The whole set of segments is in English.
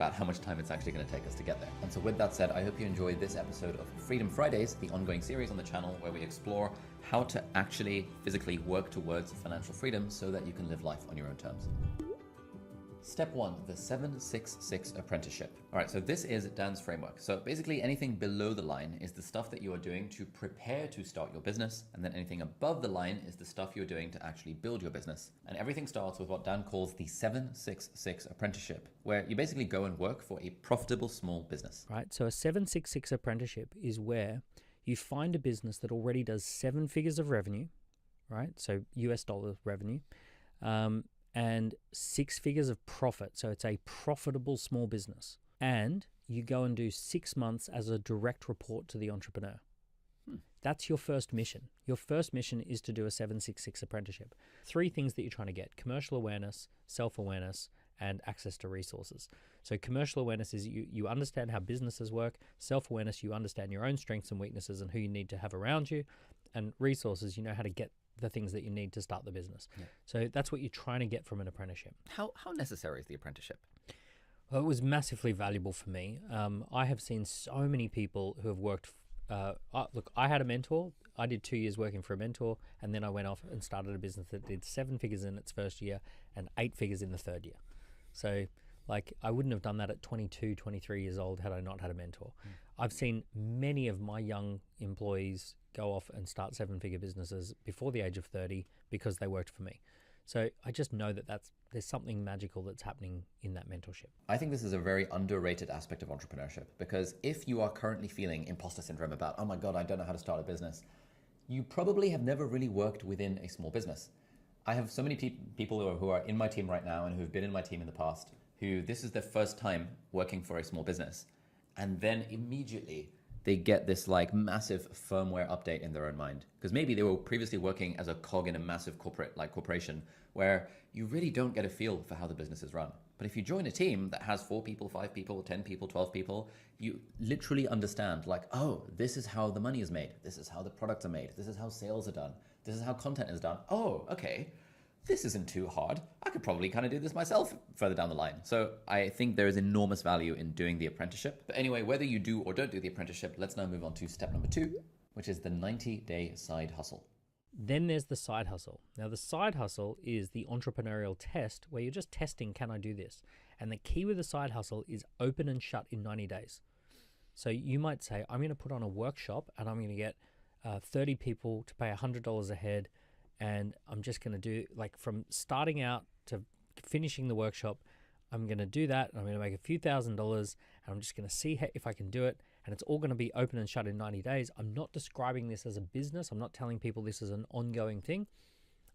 about how much time it's actually going to take us to get there. And so with that said, I hope you enjoyed this episode of Freedom Fridays, the ongoing series on the channel where we explore how to actually physically work towards financial freedom so that you can live life on your own terms. Step 1, the 766 apprenticeship. All right, so this is Dan's framework. So basically anything below the line is the stuff that you are doing to prepare to start your business. And then anything above the line is the stuff you're doing to actually build your business. And everything starts with what Dan calls the 766 apprenticeship, where you basically go and work for a profitable small business. Right, so a 766 apprenticeship is where you find a business that already does 7 figures of revenue, right? So US dollar revenue, and 6 figures of profit. So it's a profitable small business. And you go and do 6 months as a direct report to the entrepreneur. That's your first mission. Your first mission is to do a 766 apprenticeship. 3 things that you're trying to get: commercial awareness, self-awareness, and access to resources. So commercial awareness is you understand how businesses work. Self-awareness, you understand your own strengths and weaknesses and who you need to have around you. And resources, you know how to get the things that you need to start the business. Yeah. So that's what you're trying to get from an apprenticeship. How necessary is the apprenticeship? Well, it was massively valuable for me. I have seen so many people who have worked. Look, I had a mentor. I did 2 years working for a mentor, and then I went off and started a business that did 7 figures in its first year and 8 figures in the third year. So like I wouldn't have done that at 22, 23 years old had I not had a mentor. I've seen many of my young employees go off and start 7-figure businesses before the age of 30 because they worked for me. So I just know that there's something magical that's happening in that mentorship. I think this is a very underrated aspect of entrepreneurship, because if you are currently feeling imposter syndrome about, oh my God, I don't know how to start a business, you probably have never really worked within a small business. I have so many people who are in my team right now and who've been in my team in the past who this is their first time working for a small business. And then immediately they get this like massive firmware update in their own mind. Because maybe they were previously working as a cog in a massive corporation where you really don't get a feel for how the business is run. But if you join a team that has 4 people, 5 people, 10 people, 12 people, you literally understand like, oh, this is how the money is made. This is how the products are made. This is how sales are done. This is how content is done. Oh, okay. This isn't too hard. I could probably kind of do this myself further down the line. So I think there is enormous value in doing the apprenticeship. But anyway, whether you do or don't do the apprenticeship, let's now move on to step number 2, which is the 90-day side hustle. Then there's the side hustle. Now the side hustle is the entrepreneurial test where you're just testing, can I do this? And the key with the side hustle is open and shut in 90 days. So you might say, I'm going to put on a workshop and I'm going to get 30 people to pay $100 a head. And I'm just going to do, like, from starting out to finishing the workshop, I'm going to do that. And I'm going to make a few $1,000s and I'm just going to see if I can do it. And it's all going to be open and shut in 90 days. I'm not describing this as a business. I'm not telling people this is an ongoing thing.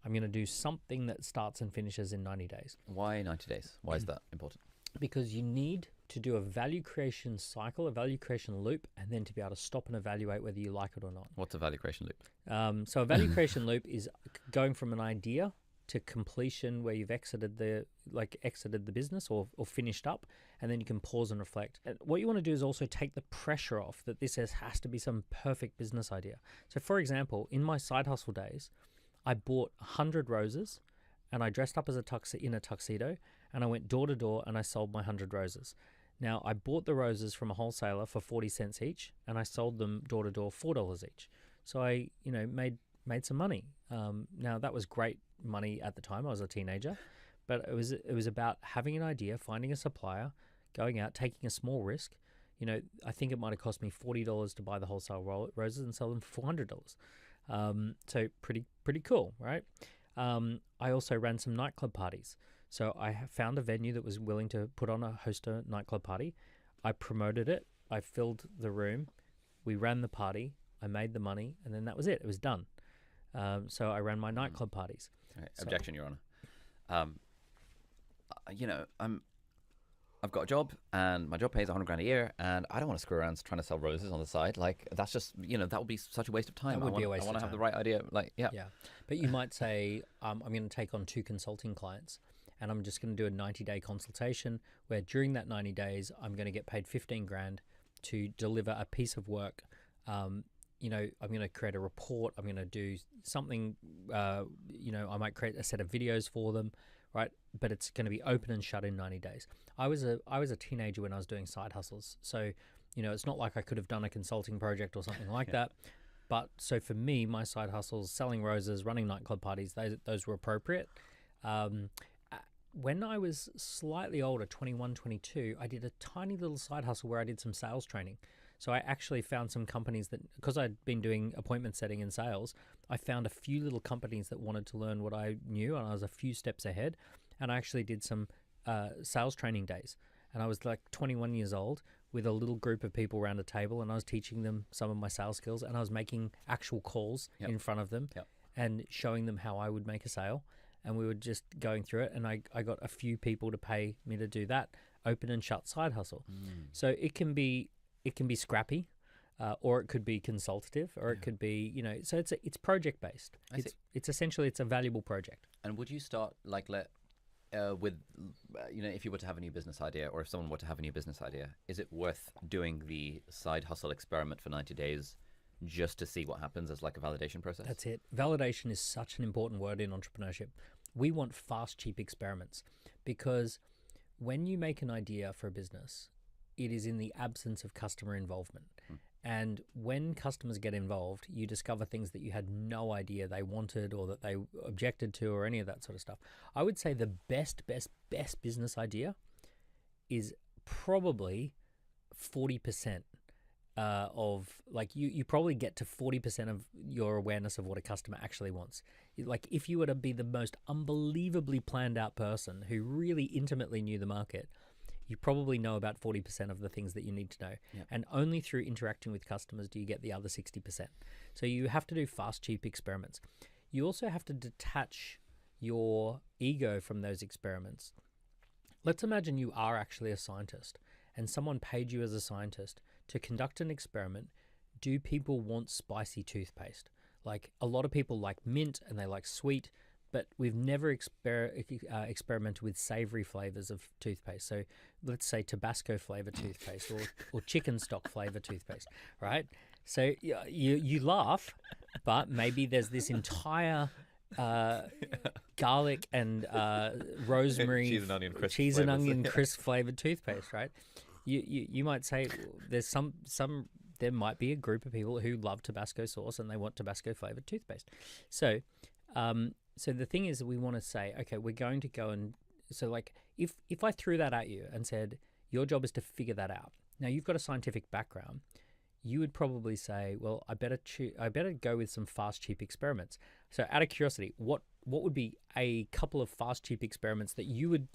I'm going to do something that starts and finishes in 90 days. Why 90 days? Why is that important? Because you need to do a value creation cycle, a value creation loop, and then to be able to stop and evaluate whether you like it or not. What's a value creation loop? So a value creation loop is going from an idea to completion where you've exited the business or finished up, and then you can pause and reflect. And what you want to do is also take the pressure off that this has to be some perfect business idea. So for example, in my side hustle days, I bought 100 roses and I dressed up as in a tuxedo and I went door to door and I sold my 100 roses. Now I bought the roses from a wholesaler for 40 cents each and I sold them door to door $4 each. So I, made some money. Now that was great money at the time. I was a teenager, but it was about having an idea, finding a supplier, going out, taking a small risk. I think it might have cost me $40 to buy the wholesale roses and sell them for $400. So pretty cool, right? I also ran some nightclub parties. So I found a venue that was willing to host a nightclub party. I promoted it. I filled the room. We ran the party. I made the money, and then that was it. It was done. So I ran my nightclub parties. Right. Objection, Your Honor. I've got a job and my job pays 100 grand a year and I don't want to screw around trying to sell roses on the side. Like that's just, that would be such a waste of time. That would be a waste of time. I want to have the right idea. Yeah. But you might say, I'm going to take on 2 consulting clients and I'm just going to do a 90-day consultation where during that 90 days, I'm going to get paid 15 grand to deliver a piece of work. I'm going to create a report. I'm going to do something, I might create a set of videos for them, right? But it's going to be open and shut in 90 days. I was a teenager when I was doing side hustles. So, it's not like I could have done a consulting project or something like that. But so for me, my side hustles, selling roses, running nightclub parties, those were appropriate. When I was slightly older, 21, 22, I did a tiny little side hustle where I did some sales training. So I actually found some companies that, because I'd been doing appointment setting and sales, I found a few little companies that wanted to learn what I knew, and I was a few steps ahead. And I actually did some sales training days. And I was like 21 years old with a little group of people around a table, and I was teaching them some of my sales skills, and I was making actual calls in front of them and showing them how I would make a sale. And we were just going through it, and I got a few people to pay me to do that open and shut side hustle. So it can be scrappy, or it could be consultative, or it could be So it's project based. It's essentially a valuable project. And would you start with if you were to have a new business idea, or if someone were to have a new business idea, is it worth doing the side hustle experiment for 90 days? Just to see what happens as like a validation process? That's it. Validation is such an important word in entrepreneurship. We want fast, cheap experiments, because when you make an idea for a business, it is in the absence of customer involvement. And when customers get involved, you discover things that you had no idea they wanted, or that they objected to, or any of that sort of stuff. I would say the best business idea is probably 40%. You probably get to 40% of your awareness of what a customer actually wants. Like, if you were to be the most unbelievably planned out person who really intimately knew the market, you probably know about 40% of the things that you need to know. And only through interacting with customers do you get the other 60%. So you have to do fast, cheap experiments. You also have to detach your ego from those experiments. Let's imagine you are actually a scientist, and someone paid you as a scientist to conduct an experiment. Do people want spicy toothpaste? Like, a lot of people like mint and they like sweet, but we've never experimented with savory flavors of toothpaste. So let's say Tabasco flavor toothpaste, or chicken stock flavor toothpaste, right? So you laugh, but maybe there's this entire garlic and rosemary cheese and onion crisp flavored toothpaste, right? You might say there's there might be a group of people who love Tabasco sauce and they want Tabasco flavored toothpaste. So the thing is that we want to say, okay, we're going to go and, so like if I threw that at you and said, your job is to figure that out. Now, you've got a scientific background. You would probably say, well, I better go with some fast, cheap experiments. So out of curiosity, what would be a couple of fast, cheap experiments that you would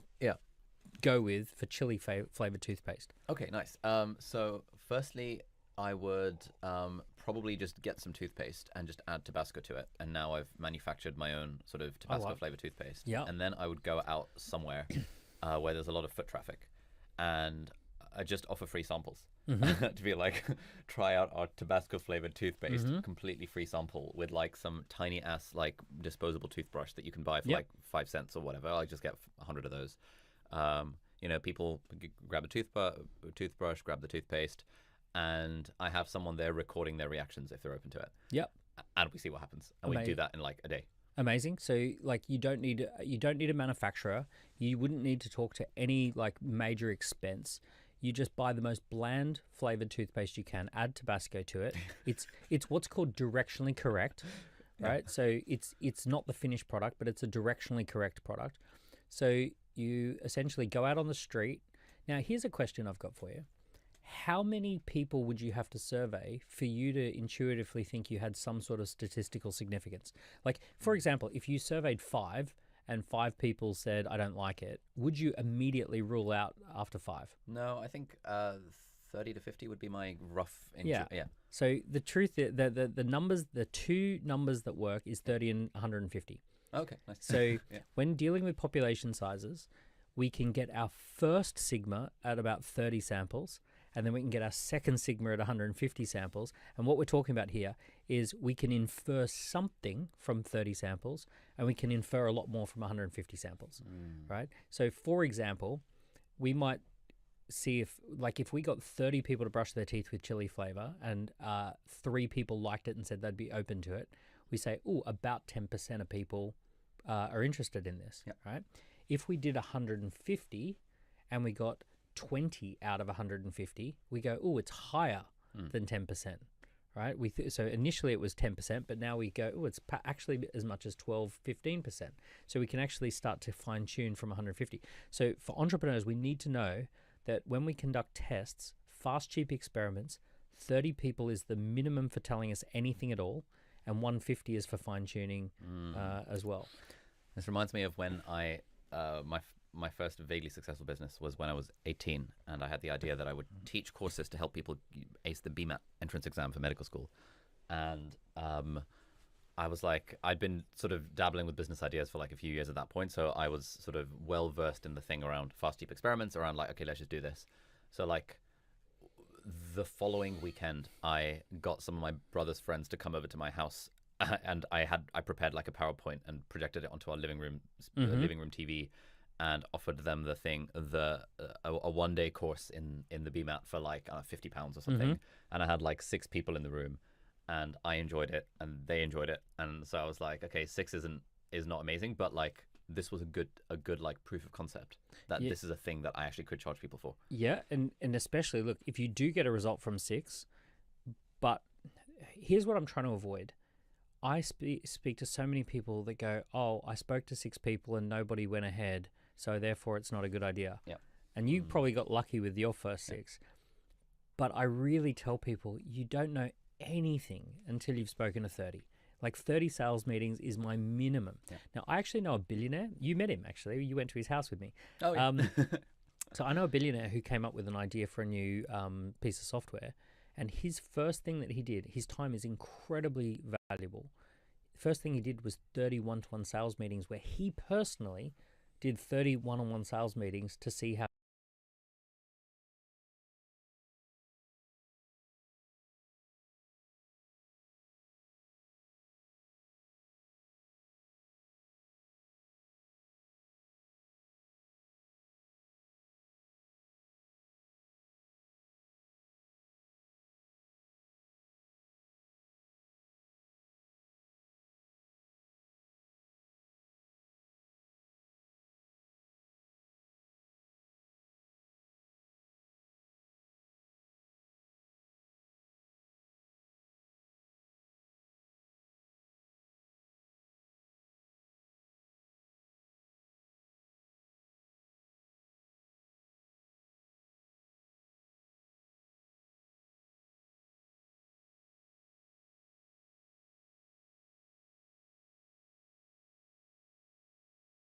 go with for chili flavored toothpaste? Okay, nice. So firstly, I would probably just get some toothpaste and just add Tabasco to it. And now I've manufactured my own sort of Tabasco flavored toothpaste. Yeah. And then I would go out somewhere where there's a lot of foot traffic, and I just offer free samples to be like, try out our Tabasco flavored toothpaste, completely free sample with like some tiny ass like disposable toothbrush that you can buy for like 5 cents or whatever. I just get 100 of those. People grab a toothbrush, grab the toothpaste, and I have someone there recording their reactions if they're open to it. Yep. And we see what happens. And we do that in like a day. Amazing. So like you don't need a manufacturer. You wouldn't need to talk to any like major expense. You just buy the most bland flavored toothpaste you can, add Tabasco to it. It's what's called directionally correct, right? So it's not the finished product, but it's a directionally correct product. So you essentially go out on the street. Now, here's a question I've got for you. How many people would you have to survey for you to intuitively think you had some sort of statistical significance? Like, for example, if you surveyed 5 and 5 people said, I don't like it, would you immediately rule out after 5? No, I think 30 to 50 would be my rough. Yeah. So the truth, the numbers, the two numbers that work is 30 and 150. Okay, nice. So when dealing with population sizes, we can get our first sigma at about 30 samples, and then we can get our second sigma at 150 samples. And what we're talking about here is we can infer something from 30 samples, and we can infer a lot more from 150 samples, right? So for example, we might see if we got 30 people to brush their teeth with chili flavor, and 3 people liked it and said they'd be open to it, we say, about 10% of people are interested in this, right? if we did 150 and we got 20 out of 150, we go, oh, it's higher than 10%, right? So initially it was 10%, but now we go, oh, it's actually as much as 12, 15%. So we can actually start to fine tune from 150. So for entrepreneurs, we need to know that when we conduct tests, fast, cheap experiments, 30 people is the minimum for telling us anything at all, and 150 is for fine tuning as well. This reminds me of when my first vaguely successful business was when I was 18, and I had the idea that I would teach courses to help people ace the BMAT entrance exam for medical school. And I was like, I'd been sort of dabbling with business ideas for like a few years at that point, so I was sort of well versed in the thing around fast, cheap experiments, around like, okay, let's just do this. So like the following weekend, I got some of my brother's friends to come over to my house, and I prepared like a PowerPoint and projected it onto our living room TV, and offered them a 1 day course in the BMAT for like £50 or something. And I had like 6 people in the room, and I enjoyed it and they enjoyed it. And so I was like, okay, 6 is not amazing, but like this was a good like proof of concept that this is a thing that I actually could charge people for. Yeah, and especially look, if you do get a result from 6, but here's what I'm trying to avoid. I speak to so many people that go, oh, I spoke to 6 people and nobody went ahead, so therefore it's not a good idea. Yeah. And you probably got lucky with your first 6. But I really tell people, you don't know anything until you've spoken to 30. Like 30 sales meetings is my minimum. Yeah. Now, I actually know a billionaire. You met him, actually. You went to his house with me. Oh, yeah. So I know a billionaire who came up with an idea for a new piece of software. And his first thing that he did, his time is incredibly valuable. First thing he did was 30 one-to-one sales meetings, where he personally did 30 one-on-one sales meetings to see how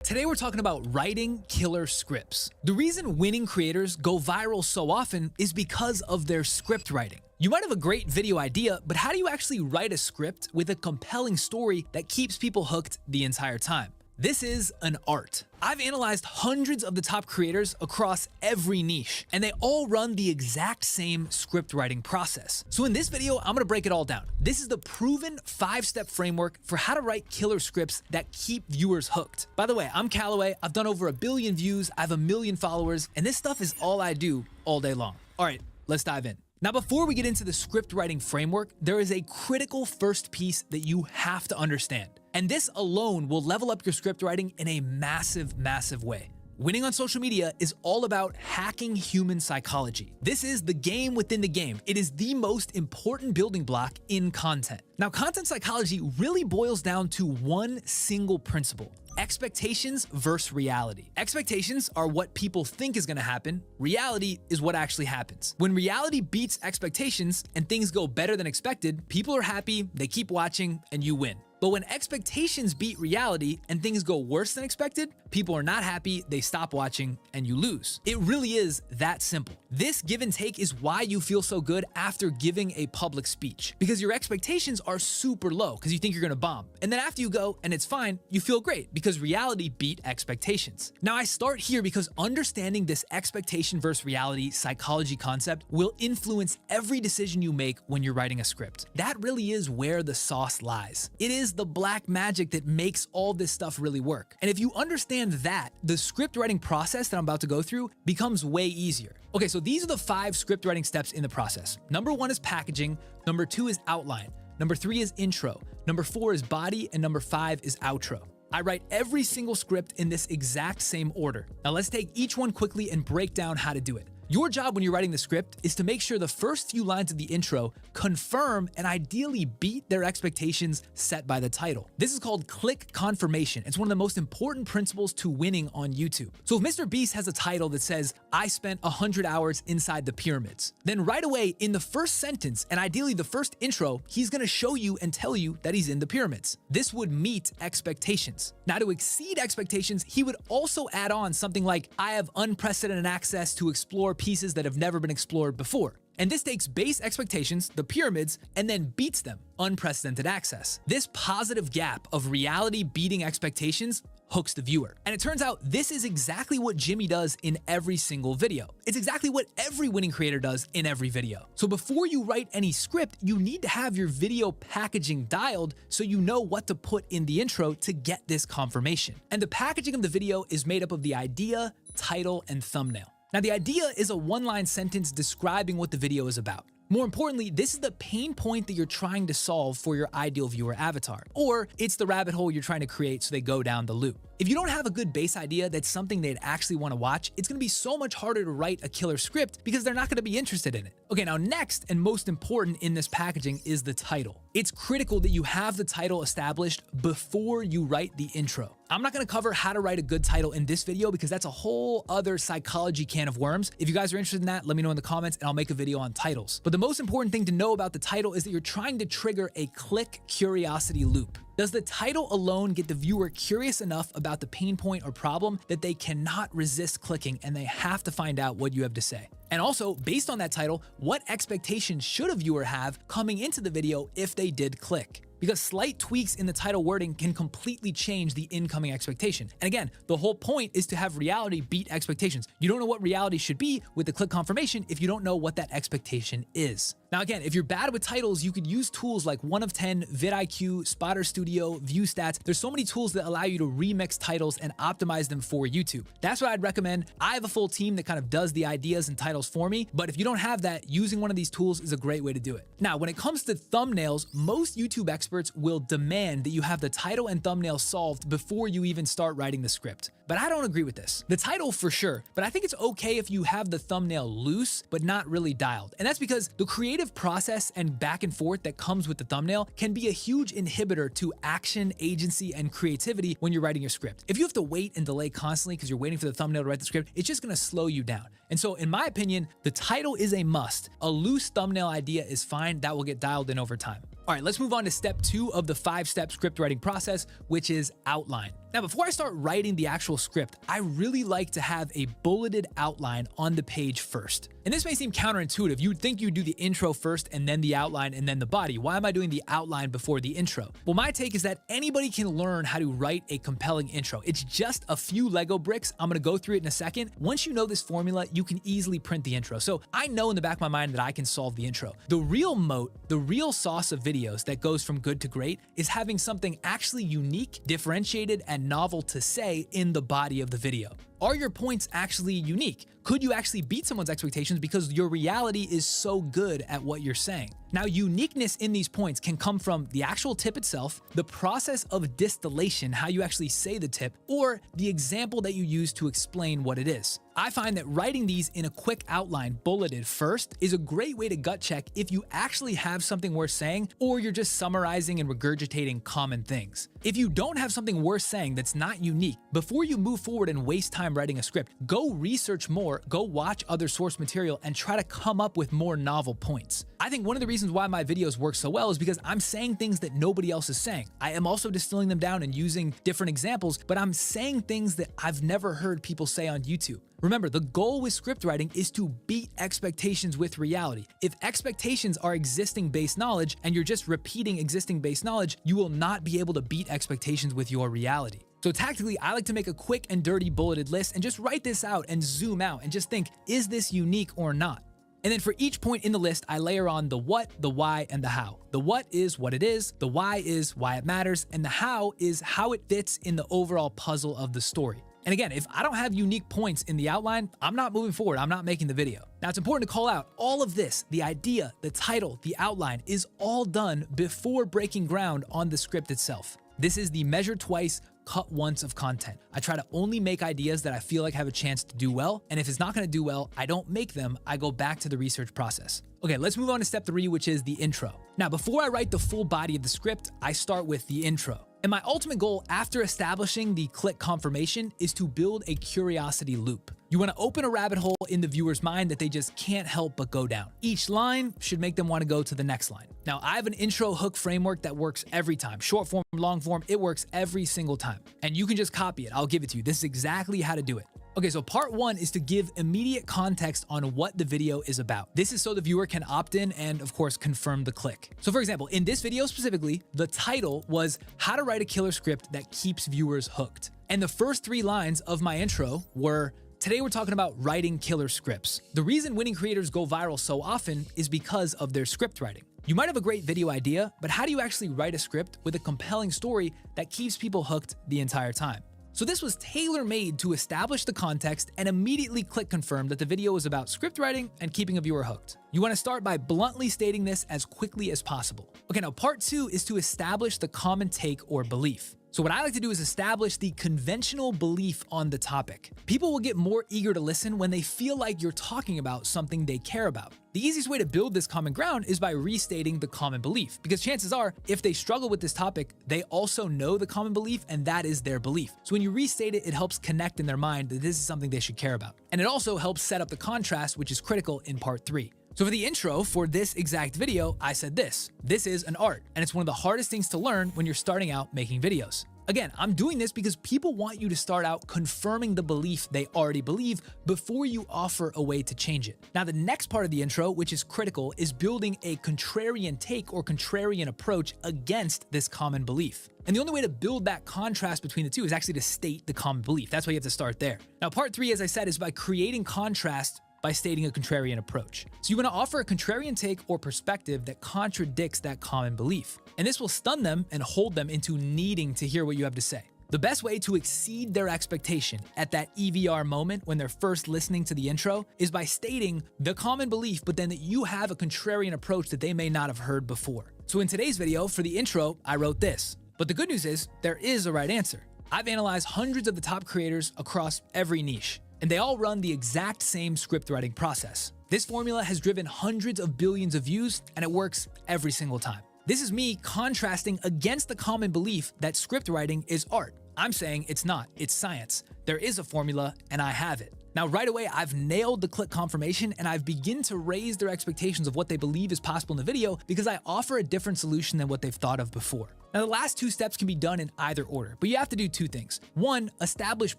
Today we're talking about writing killer scripts. The reason winning creators go viral so often is because of their script writing. You might have a great video idea, but how do you actually write a script with a compelling story that keeps people hooked the entire time? This is an art. I've analyzed hundreds of the top creators across every niche, and they all run the exact same script writing process. So in this video, I'm gonna break it all down. This is the proven 5-step framework for how to write killer scripts that keep viewers hooked. By the way, I'm Callaway. I've done over 1 billion views. I have 1 million followers, and this stuff is all I do all day long. All right, let's dive in. Now, before we get into the script writing framework, there is a critical first piece that you have to understand. And this alone will level up your script writing in a massive, massive way. Winning on social media is all about hacking human psychology. This is the game within the game. It is the most important building block in content. Now, content psychology really boils down to one single principle: expectations versus reality. Expectations are what people think is gonna happen. Reality is what actually happens. When reality beats expectations and things go better than expected, people are happy, they keep watching, and you win. But when expectations beat reality and things go worse than expected, people are not happy, they stop watching, and you lose. It really is that simple. This give and take is why you feel so good after giving a public speech, because your expectations are super low because you think you're gonna bomb. And then after you go and it's fine, you feel great because reality beat expectations. Now, I start here because understanding this expectation versus reality psychology concept will influence every decision you make when you're writing a script. That really is where the sauce lies. It is the black magic that makes all this stuff really work. And if you understand that, the script writing process that I'm about to go through becomes way easier. Okay, so these are the 5 script writing steps in the process. Number 1 is packaging. Number 2 is outline. Number 3 is intro. Number 4 is body. And number 5 is outro. I write every single script in this exact same order. Now let's take each one quickly and break down how to do it. Your job when you're writing the script is to make sure the first few lines of the intro confirm and ideally beat their expectations set by the title. This is called click confirmation. It's one of the most important principles to winning on YouTube. So if Mr. Beast has a title that says, I spent 100 hours inside the pyramids, then right away in the first sentence, and ideally the first intro, he's gonna show you and tell you that he's in the pyramids. This would meet expectations. Now to exceed expectations, he would also add on something like, I have unprecedented access to explore pieces that have never been explored before. And this takes base expectations, the pyramids, and then beats them, unprecedented access. This positive gap of reality beating expectations hooks the viewer. And it turns out this is exactly what Jimmy does in every single video. It's exactly what every winning creator does in every video. So before you write any script, you need to have your video packaging dialed so you know what to put in the intro to get this confirmation. And the packaging of the video is made up of the idea, title, and thumbnail. Now, the idea is a one-line sentence describing what the video is about. More importantly, this is the pain point that you're trying to solve for your ideal viewer avatar, or it's the rabbit hole you're trying to create so they go down the loop. If you don't have a good base idea that's something they'd actually want to watch, it's going to be so much harder to write a killer script because they're not going to be interested in it. Okay, now next and most important in this packaging is the title. It's critical that you have the title established before you write the intro. I'm not going to cover how to write a good title in this video because that's a whole other psychology can of worms. If you guys are interested in that, let me know in the comments and I'll make a video on titles. But the most important thing to know about the title is that you're trying to trigger a click curiosity loop. Does the title alone get the viewer curious enough about the pain point or problem that they cannot resist clicking and they have to find out what you have to say? And also, based on that title, what expectations should a viewer have coming into the video if they did click? Because slight tweaks in the title wording can completely change the incoming expectation. And again, the whole point is to have reality beat expectations. You don't know what reality should be with the click confirmation if you don't know what that expectation is. Now again, if you're bad with titles, you could use tools like 1 of 10, vidIQ, Spotter Studio, ViewStats. There's so many tools that allow you to remix titles and optimize them for YouTube. That's what I'd recommend. I have a full team that kind of does the ideas and titles for me, but if you don't have that, using one of these tools is a great way to do it. Now, when it comes to thumbnails, most YouTube experts will demand that you have the title and thumbnail solved before you even start writing the script. But I don't agree with this. The title for sure, but I think it's okay if you have the thumbnail loose, but not really dialed. And that's because the creative process and back and forth that comes with the thumbnail can be a huge inhibitor to action, agency, and creativity when you're writing your script. If you have to wait and delay constantly because you're waiting for the thumbnail to write the script, it's just gonna slow you down. And so in my opinion, the title is a must. A loose thumbnail idea is fine. That will get dialed in over time. All right, let's move on to step 2 of the 5-step script writing process, which is outline. Now, before I start writing the actual script, I really like to have a bulleted outline on the page first. And this may seem counterintuitive. You'd think you'd do the intro first and then the outline and then the body. Why am I doing the outline before the intro? Well, my take is that anybody can learn how to write a compelling intro. It's just a few Lego bricks. I'm gonna go through it in a second. Once you know this formula, you can easily print the intro. So I know in the back of my mind that I can solve the intro. The real moat, the real sauce of videos that goes from good to great is having something actually unique, differentiated, and novel to say in the body of the video. Are your points actually unique? Could you actually beat someone's expectations because your reality is so good at what you're saying? Now, uniqueness in these points can come from the actual tip itself, the process of distillation, how you actually say the tip, or the example that you use to explain what it is. I find that writing these in a quick outline, bulleted first, is a great way to gut check if you actually have something worth saying or you're just summarizing and regurgitating common things. If you don't have something worth saying that's not unique, before you move forward and waste time writing a script, go research more, go watch other source material, and try to come up with more novel points. I think one of the reasons why my videos work so well is because I'm saying things that nobody else is saying. I am also distilling them down and using different examples, but I'm saying things that I've never heard people say on YouTube. Remember, the goal with script writing is to beat expectations with reality. If expectations are existing base knowledge and you're just repeating existing base knowledge, you will not be able to beat expectations with your reality. So tactically, I like to make a quick and dirty bulleted list and just write this out and zoom out and just think, is this unique or not? And then for each point in the list, I layer on the what, the why, and the how. The what is what it is, the why is why it matters, and the how is how it fits in the overall puzzle of the story. And again, if I don't have unique points in the outline, I'm not moving forward, I'm not making the video. Now, it's important to call out all of this, the idea, the title, the outline, is all done before breaking ground on the script itself. This is the measure twice, cut once of content. I try to only make ideas that I feel like have a chance to do well, and if it's not gonna do well, I don't make them, I go back to the research process. Okay, let's move on to step 3, which is the intro. Now, before I write the full body of the script, I start with the intro. And my ultimate goal after establishing the click confirmation is to build a curiosity loop. You want to open a rabbit hole in the viewer's mind that they just can't help but go down. Each line should make them want to go to the next line. Now, I have an intro hook framework that works every time. Short form, long form, it works every single time. And you can just copy it. I'll give it to you. This is exactly how to do it. Okay, so part 1 is to give immediate context on what the video is about. This is so the viewer can opt in and, of course, confirm the click. So for example, in this video specifically, the title was How to Write a Killer Script That Keeps Viewers Hooked. And the first 3 lines of my intro were, today we're talking about writing killer scripts. The reason winning creators go viral so often is because of their script writing. You might have a great video idea, but how do you actually write a script with a compelling story that keeps people hooked the entire time? So this was tailor-made to establish the context and immediately click confirm that the video is about script writing and keeping a viewer hooked. You want to start by bluntly stating this as quickly as possible. Okay, now part 2 is to establish the common take or belief. So what I like to do is establish the conventional belief on the topic. People will get more eager to listen when they feel like you're talking about something they care about. The easiest way to build this common ground is by restating the common belief, because chances are, if they struggle with this topic, they also know the common belief and that is their belief. So when you restate it, it helps connect in their mind that this is something they should care about. And it also helps set up the contrast, which is critical in part 3. So for the intro for this exact video, I said this is an art, and it's one of the hardest things to learn when you're starting out making videos. Again, I'm doing this because people want you to start out confirming the belief they already believe before you offer a way to change it. Now, the next part of the intro, which is critical, is building a contrarian take or contrarian approach against this common belief. And the only way to build that contrast between the two is actually to state the common belief. That's why you have to start there. Now, part 3, as I said, is by creating contrast by stating a contrarian approach. So you want to offer a contrarian take or perspective that contradicts that common belief. And this will stun them and hold them into needing to hear what you have to say. The best way to exceed their expectation at that EVR moment when they're first listening to the intro is by stating the common belief, but then that you have a contrarian approach that they may not have heard before. So in today's video, for the intro, I wrote this. But the good news is, there is a right answer. I've analyzed hundreds of the top creators across every niche, and they all run the exact same script writing process. This formula has driven hundreds of billions of views, and it works every single time. This is me contrasting against the common belief that script writing is art. I'm saying it's not, it's science. There is a formula, and I have it. Now, right away, I've nailed the click confirmation, and I've begun to raise their expectations of what they believe is possible in the video because I offer a different solution than what they've thought of before. Now, the last 2 steps can be done in either order, but you have to do 2 things. 1, establish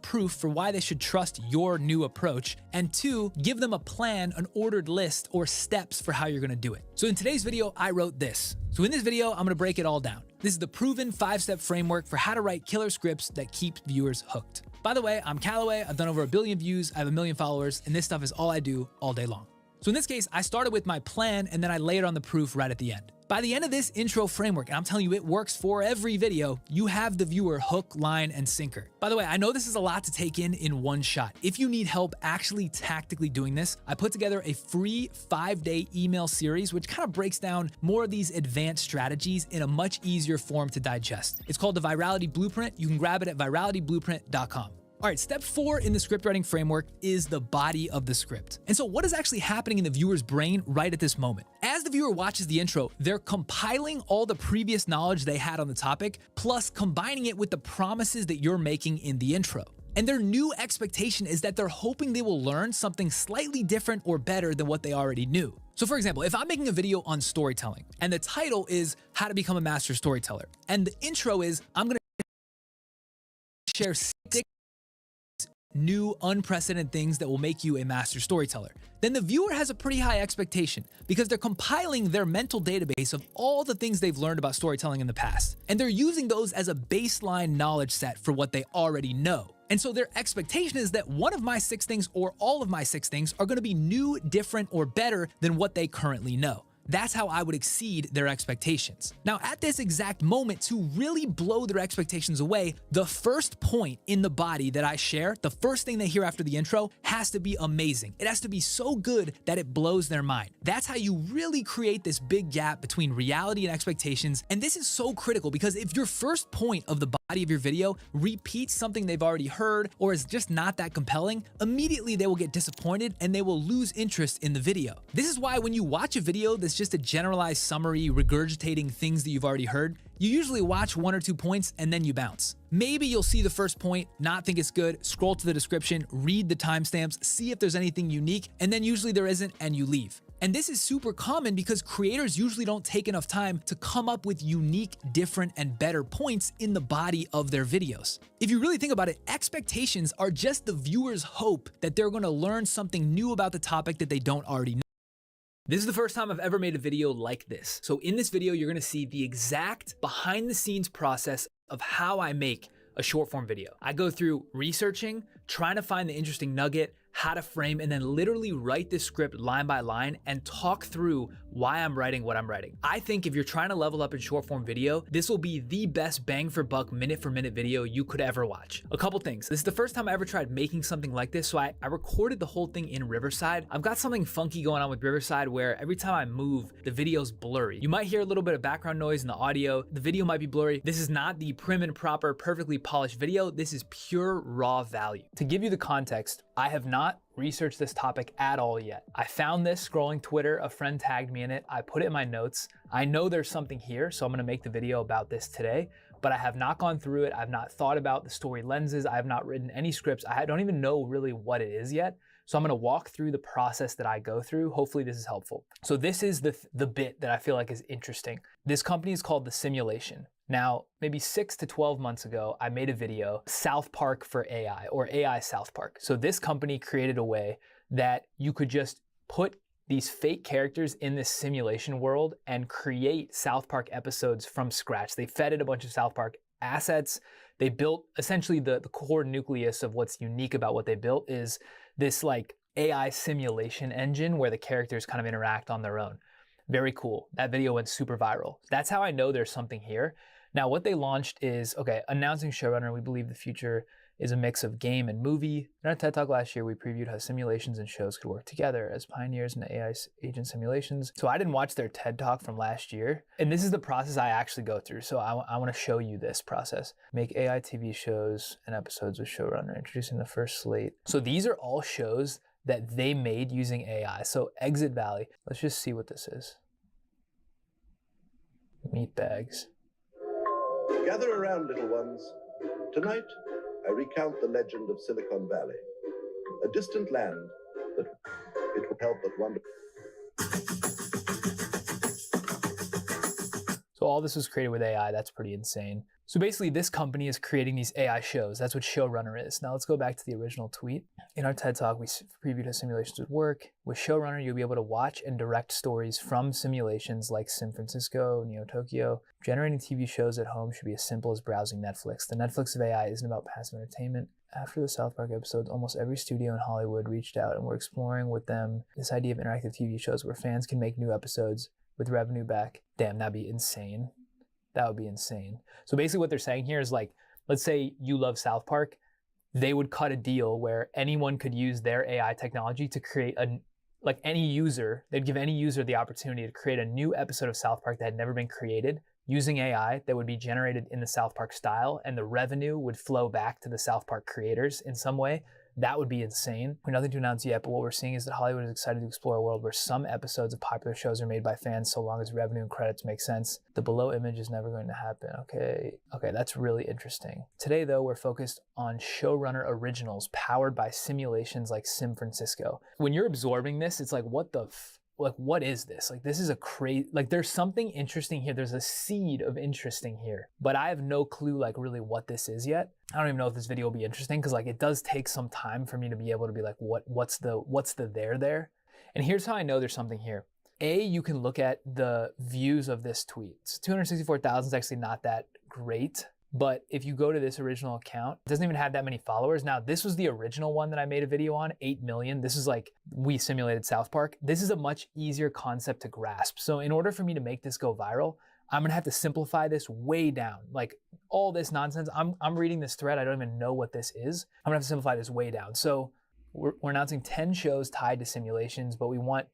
proof for why they should trust your new approach, and 2, give them a plan, an ordered list, or steps for how you're gonna do it. So in today's video, I wrote this. So in this video, I'm gonna break it all down. This is the proven 5-step framework for how to write killer scripts that keep viewers hooked. By the way, I'm Callaway, I've done over 1 billion views, I have 1 million followers, and this stuff is all I do all day long. So in this case, I started with my plan and then I layered on the proof right at the end. By the end of this intro framework, and I'm telling you it works for every video, you have the viewer hook, line, and sinker. By the way, I know this is a lot to take in one shot. If you need help actually tactically doing this, I put together a free 5-day email series which kind of breaks down more of these advanced strategies in a much easier form to digest. It's called the Virality Blueprint. You can grab it at viralityblueprint.com. All right, step 4 in the script writing framework is the body of the script. And so what is actually happening in the viewer's brain right at this moment? As the viewer watches the intro, they're compiling all the previous knowledge they had on the topic, plus combining it with the promises that you're making in the intro. And their new expectation is that they're hoping they will learn something slightly different or better than what they already knew. So for example, if I'm making a video on storytelling and the title is How to Become a Master Storyteller, and the intro is I'm gonna share 6 new unprecedented things that will make you a master storyteller, then the viewer has a pretty high expectation because they're compiling their mental database of all the things they've learned about storytelling in the past. And they're using those as a baseline knowledge set for what they already know. And so their expectation is that one of my 6 things or all of my 6 things are going to be new, different, or better than what they currently know. That's how I would exceed their expectations. Now, at this exact moment, to really blow their expectations away, the first point in the body that I share, the first thing they hear after the intro, has to be amazing. It has to be so good that it blows their mind. That's how you really create this big gap between reality and expectations. And this is so critical because if your first point of the of your video repeats something they've already heard or is just not that compelling, immediately they will get disappointed and they will lose interest in the video. This is why when you watch a video that's just a generalized summary regurgitating things that you've already heard, you usually watch 1 or 2 points and then you bounce. Maybe you'll see the first point, not think it's good, scroll to the description, read the timestamps, see if there's anything unique, and then usually there isn't and you leave. And this is super common because creators usually don't take enough time to come up with unique, different, and better points in the body of their videos. If you really think about it, expectations are just the viewer's hope that they're gonna learn something new about the topic that they don't already know. This is the first time I've ever made a video like this. So in this video, you're gonna see the exact behind the scenes process of how I make a short form video. I go through researching, trying to find the interesting nugget, how to frame, and then literally write this script line by line and talk through why I'm writing what I'm writing. I think if you're trying to level up in short form video, this will be the best bang for buck, minute for minute video you could ever watch. A couple things. This is the first time I ever tried making something like this, so I recorded the whole thing in Riverside. I've got something funky going on with Riverside where every time I move, the video's blurry. You might hear a little bit of background noise in the audio. The video might be blurry. This is not the prim and proper, perfectly polished video. This is pure raw value. To give you the context, I have not researched this topic at all yet. I found this scrolling Twitter, a friend tagged me in it, I put it in my notes. I know there's something here, so I'm gonna make the video about this today, but I have not gone through it. I've not thought about the story lenses. I have not written any scripts. I don't even know really what it is yet. So I'm gonna walk through the process that I go through. Hopefully this is helpful. So this is the bit that I feel like is interesting. This company is called The Simulation. Now, maybe 6 to 12 months ago, I made a video, South Park for AI, or AI South Park. So this company created a way that you could just put these fake characters in this simulation world and create South Park episodes from scratch. They fed it a bunch of South Park assets. They built essentially the core nucleus of what's unique about what they built is this like AI simulation engine where the characters kind of interact on their own. Very cool. That video went super viral. That's how I know there's something here. Now, what they launched is, okay, announcing showrunner, we believe the future is a mix of game and movie. In our TED Talk last year, we previewed how simulations and shows could work together as pioneers in AI agent simulations. So I didn't watch their TED Talk from last year, and this is the process I actually go through. So I want to show you this process. Make AI TV shows and episodes with showrunner, introducing the first slate. So these are all shows that they made using AI. So Exit Valley, let's just see what this is. Meat bags. Gather around, little ones. Tonight, I recount the legend of Silicon Valley, a distant land that it will help but wonder. So all this was created with AI. That's pretty insane. So basically this company is creating these AI shows. That's what showrunner is. Now let's go back to the original tweet. In our TED Talk, we previewed how simulations would work. With showrunner, you'll be able to watch and direct stories from simulations like San Francisco, Neo Tokyo. Generating TV shows at home should be as simple as browsing Netflix. The Netflix of AI isn't about passive entertainment. After the South Park episodes, almost every studio in Hollywood reached out and we're exploring with them this idea of interactive TV shows where fans can make new episodes with revenue back. Damn, that'd be insane. That would be insane. So basically what they're saying here is like, let's say you love South Park, they would cut a deal where anyone could use their AI technology to create they'd give any user the opportunity to create a new episode of South Park that had never been created using AI that would be generated in the South Park style, and the revenue would flow back to the South Park creators in some way. That would be insane. We're nothing to announce yet, but what we're seeing is that Hollywood is excited to explore a world where some episodes of popular shows are made by fans so long as revenue and credits make sense. The below image is never going to happen. Okay, that's really interesting. Today, though, we're focused on showrunner originals powered by simulations like San Francisco. When you're absorbing this, it's like, what is this? Like, this is a crazy, like, there's something interesting here. There's a seed of interesting here, but I have no clue, like, really what this is yet. I don't even know if this video will be interesting because, like, it does take some time for me to be able to be like, what's the there? And here's how I know there's something here. You can look at the views of this tweet. It's 264,000 is actually not that great. But if you go to this original account, it doesn't even have that many followers. Now, this was the original one that I made a video on, 8 million. This is like, we simulated South Park. This is a much easier concept to grasp. So in order for me to make this go viral, I'm gonna have to simplify this way down. Like all this nonsense, I'm reading this thread, I don't even know what this is. I'm gonna have to simplify this way down. So we're announcing 10 shows tied to simulations, but we want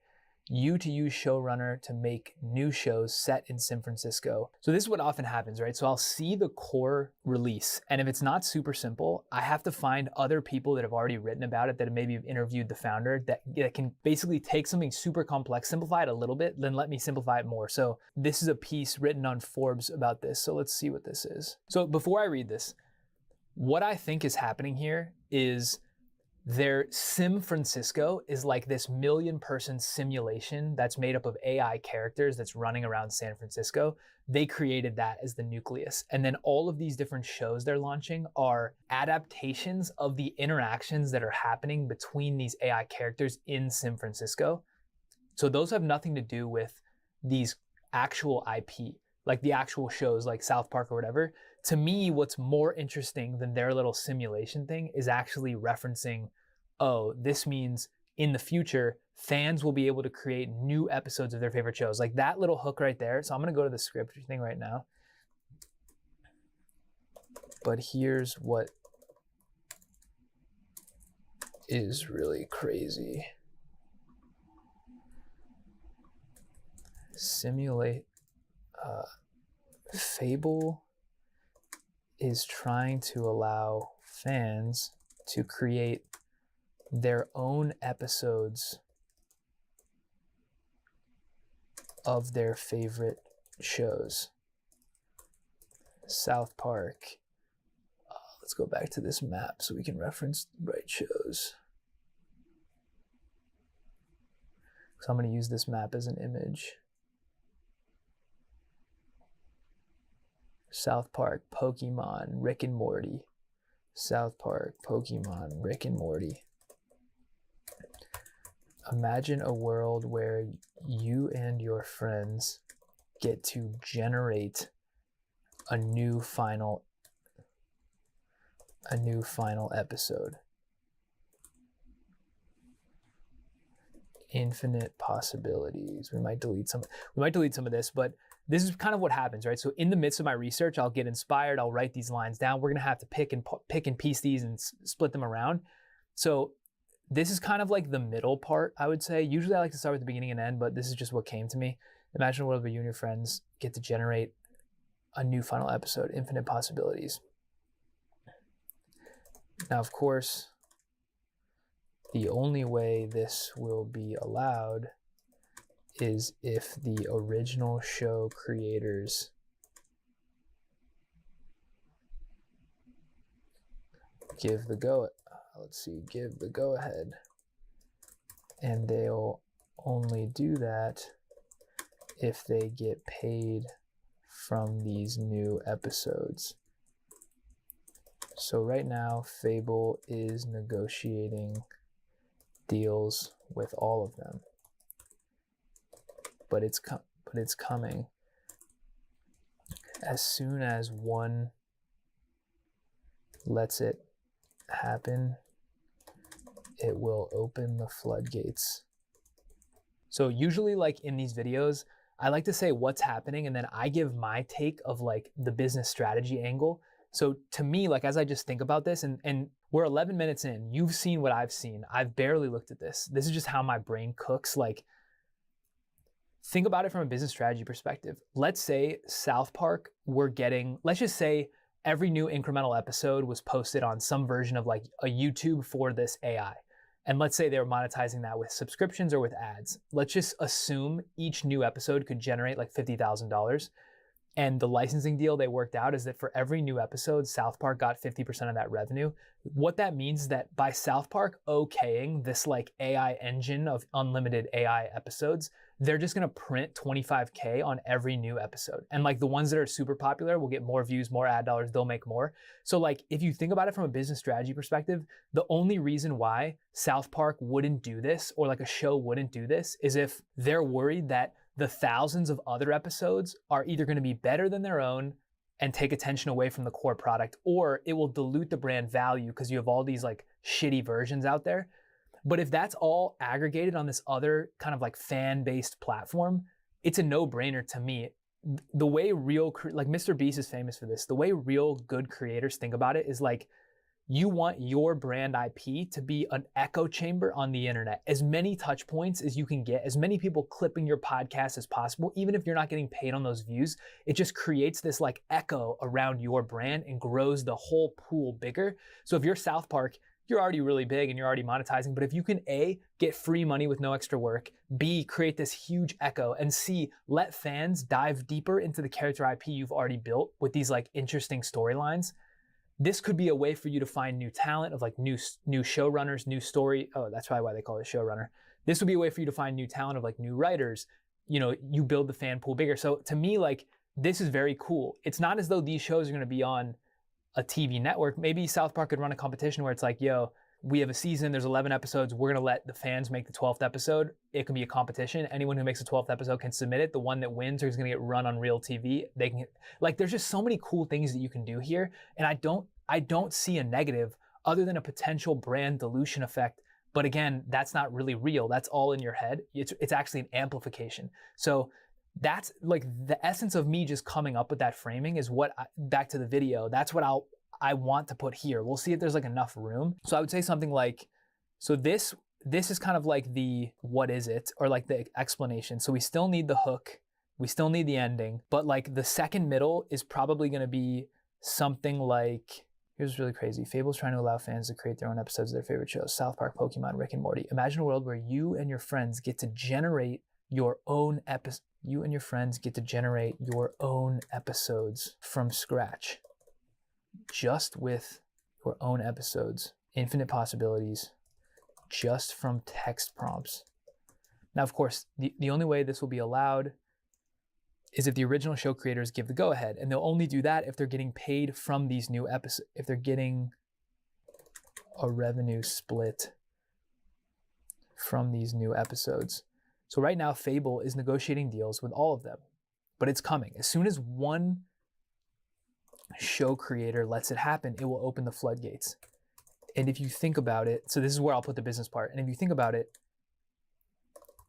you to use showrunner to make new shows set in San Francisco. So this is what often happens, right? So I'll see the core release, and if it's not super simple, I have to find other people that have already written about it, that have maybe interviewed the founder, that can basically take something super complex, simplify it a little bit, then let me simplify it more. So this is a piece written on Forbes about this. So let's see what this is. So before I read this, what I think is happening here is their Sim Francisco is like this 1 million person simulation that's made up of AI characters that's running around San Francisco. They created that as the nucleus. And then all of these different shows they're launching are adaptations of the interactions that are happening between these AI characters in San Francisco. So those have nothing to do with these actual IP, like the actual shows like South Park or whatever. To me, what's more interesting than their little simulation thing is actually referencing, oh, this means in the future, fans will be able to create new episodes of their favorite shows. Like that little hook right there. So I'm going to go to the script thing right now. But here's what is really crazy. Simulate. Fable is trying to allow fans to create their own episodes of their favorite shows. South Park. Let's go back to this map so we can reference the right shows. So I'm going to use this map as an image. South Park, Pokemon, Rick and Morty. South Park, Pokemon, Rick and Morty. Imagine a world where you and your friends get to generate a new final episode. Infinite possibilities. We might delete some of this, but this is kind of what happens, right? So in the midst of my research, I'll get inspired. I'll write these lines down. We're going to have to pick and piece these and split them around. So this is kind of like the middle part, I would say. Usually I like to start with the beginning and end, but this is just what came to me. Imagine a world where you and your friends get to generate a new final episode, infinite possibilities. Now, of course, the only way this will be allowed is if the original show creators give the go ahead, and they'll only do that if they get paid from these new episodes. So right now, Fable is negotiating deals with all of them. But it's coming. As soon as one lets it happen, it will open the floodgates. So usually, like in these videos, I like to say what's happening, and then I give my take of like the business strategy angle. So to me, like as I just think about this, and we're 11 minutes in, you've seen what I've seen. I've barely looked at this. This is just how my brain cooks. Like, think about it from a business strategy perspective. Let's say South Park, let's just say every new incremental episode was posted on some version of like a YouTube for this AI. And let's say they were monetizing that with subscriptions or with ads. Let's just assume each new episode could generate like $50,000. And the licensing deal they worked out is that for every new episode, South Park got 50% of that revenue. What that means is that by South Park okaying this like AI engine of unlimited AI episodes, they're just gonna print 25K on every new episode. And like the ones that are super popular will get more views, more ad dollars, they'll make more. So like if you think about it from a business strategy perspective, the only reason why South Park wouldn't do this or like a show wouldn't do this is if they're worried that the thousands of other episodes are either gonna be better than their own and take attention away from the core product, or it will dilute the brand value because you have all these like shitty versions out there. But if that's all aggregated on this other kind of like fan-based platform, it's a no-brainer to me. The way like Mr. Beast is famous for this, the way real good creators think about it is like, You want your brand IP to be an echo chamber on the internet. As many touch points as you can get, as many people clipping your podcast as possible, even if you're not getting paid on those views, it just creates this like echo around your brand and grows the whole pool bigger. So if you're South Park, you're already really big and you're already monetizing, but if you can A, get free money with no extra work, B, create this huge echo, and C, let fans dive deeper into the character IP you've already built with these like interesting storylines, this could be a way for you to find new talent of like new showrunners, new story. Oh, that's probably why they call it showrunner. This would be a way for you to find new talent of like new writers. You know, you build the fan pool bigger. So to me, like, this is very cool. It's not as though these shows are going to be on a TV network. Maybe South Park could run a competition where it's like, yo, we have a season, there's 11 episodes, we're going to let the fans make the 12th episode. It can be a competition. Anyone who makes the 12th episode can submit it. The one that wins is going to get run on real TV. They can, like, there's just so many cool things that you can do here. And I don't see a negative other than a potential brand dilution effect. But again, that's not really real. That's all in your head. It's actually an amplification. So that's like the essence of me just coming up with that framing is what, back to the video, that's what I want to put here. We'll see if there's like enough room. So I would say something like, so this is kind of like the what is it, or like the explanation. So we still need the hook, we still need the ending, but like the second middle is probably going to be something like, here's what's really crazy. Fable's trying to allow fans to create their own episodes of their favorite shows. South Park, Pokemon, Rick and Morty. Imagine a world where you and your friends get to generate your own episode. You and your friends get to generate your own episodes from scratch. Just with your own episodes. Infinite possibilities. Just from text prompts. Now, of course, the only way this will be allowed is if the original show creators give the go-ahead. And they'll only do that if they're getting paid from these new episodes. If they're getting a revenue split from these new episodes. So right now, Fable is negotiating deals with all of them. But it's coming. As soon as one show creator lets it happen, it will open the floodgates. And if you think about it, so this is where I'll put the business part. And if you think about it,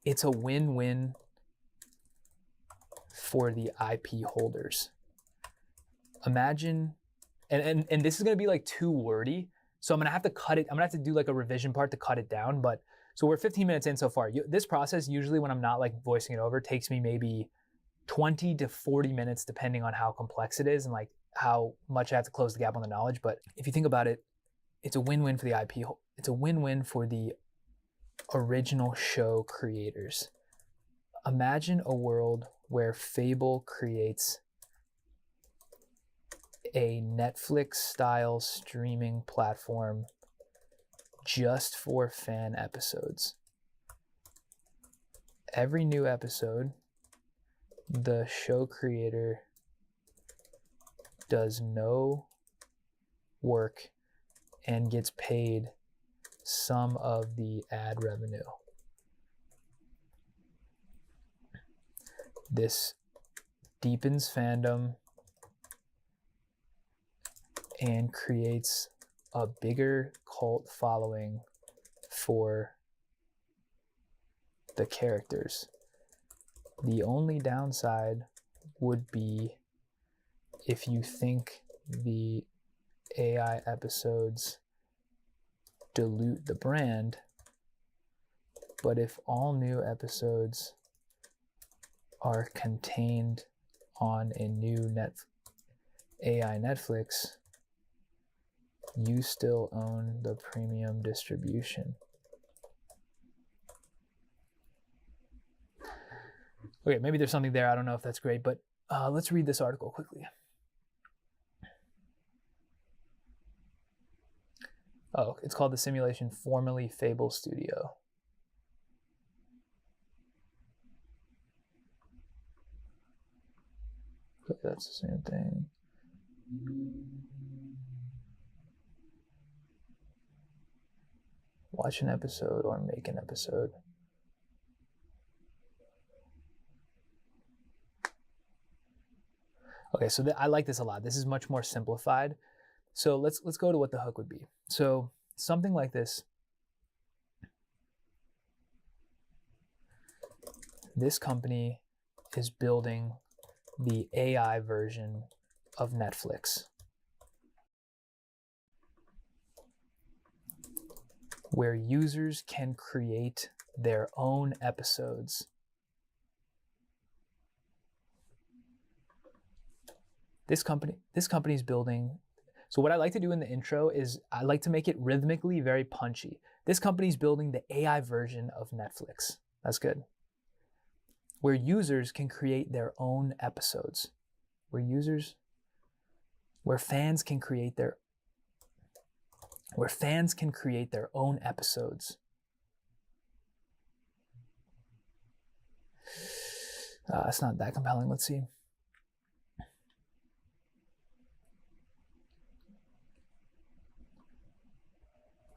it's a win-win for the IP holders. Imagine, and this is gonna be like too wordy, so I'm gonna have to cut it. I'm gonna have to do like a revision part to cut it down. But so we're 15 minutes in so far. This process, usually when I'm not like voicing it over, takes me maybe 20 to 40 minutes, depending on how complex it is and like how much I have to close the gap on the knowledge. But if you think about it, it's a win-win for the IP. It's a win-win for the original show creators. Imagine a world where Fable creates a Netflix-style streaming platform just for fan episodes. Every new episode, the show creator does no work and gets paid some of the ad revenue. This deepens fandom and creates a bigger cult following for the characters. The only downside would be if you think the AI episodes dilute the brand, but if all new episodes are contained on a new AI Netflix, you still own the premium distribution. Okay, maybe there's something there. I don't know if that's great, but let's read this article quickly. Oh, it's called The Simulation, formerly Fable Studio. That's the same thing. Watch an episode or make an episode. Okay, so I like this a lot. This is much more simplified. So let's go to what the hook would be. So something like this. This company is building the AI version of Netflix. where users can create their own episodes. This company is building. So what I like to do in the intro is I like to make it rhythmically very punchy. This company is building the AI version of Netflix. That's good. Where users can create their own episodes. Where fans can create their own episodes. It's not that compelling. Let's see.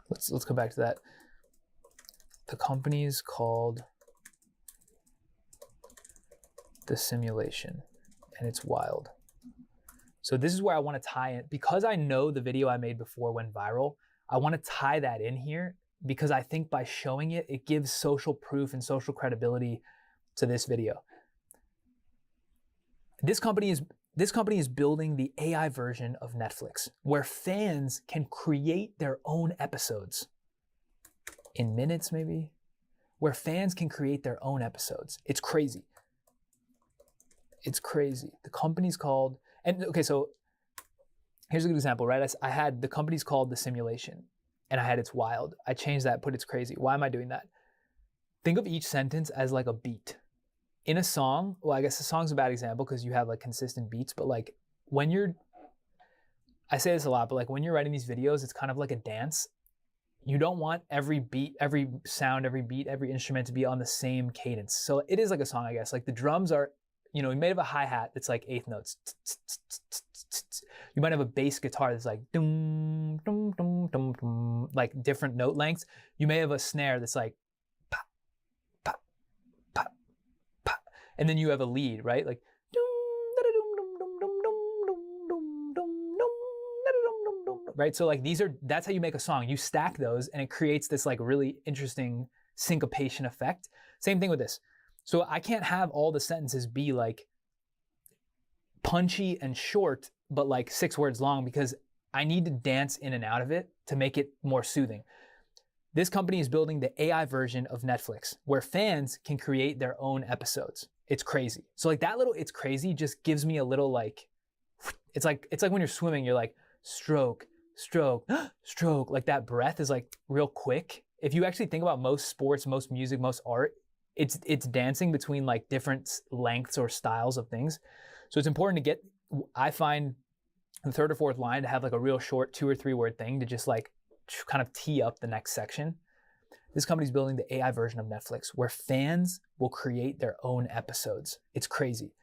Let's go back to that. The company is called The Simulation, and it's wild. So this is where I want to tie in. Because I know the video I made before went viral, I want to tie that in here because I think by showing it, it gives social proof and social credibility to this video. This company is building the AI version of Netflix, where fans can create their own episodes. In minutes, maybe? Where fans can create their own episodes. It's crazy. It's crazy. The company's called, and okay, so here's a good example, right? I had the company's called The Simulation, and I had It's Wild. I changed that, put It's Crazy. Why am I doing that? Think of each sentence as like a beat. In a song, well, I guess a song's a bad example because you have like consistent beats, but like I say this a lot, but like when you're writing these videos, it's kind of like a dance. You don't want every beat, every sound, every beat, every instrument to be on the same cadence. So it is like a song, I guess. Like the drums are, you might have a hi-hat that's like eighth notes. You might have a bass guitar that's like dum, dum, dum, dum, dum, like different note lengths. You may have a snare that's like pop, pop, pop, pop. And then you have a lead, right? Like right? So like that's how you make a song. You stack those and it creates this like really interesting syncopation effect. Same thing with this. So I can't have all the sentences be like punchy and short, but like 6 words long because I need to dance in and out of it to make it more soothing. This company is building the AI version of Netflix where fans can create their own episodes. It's crazy. So like that little it's crazy just gives me a little like, it's like when you're swimming, you're like stroke, stroke, stroke. Like that breath is like real quick. If you actually think about most sports, most music, most art, it's dancing between like different lengths or styles of things. So it's important to get, I find the third or fourth line to have like a real short 2 or 3 word thing to just like kind of tee up the next section. This company's building the AI version of Netflix where fans will create their own episodes. It's crazy.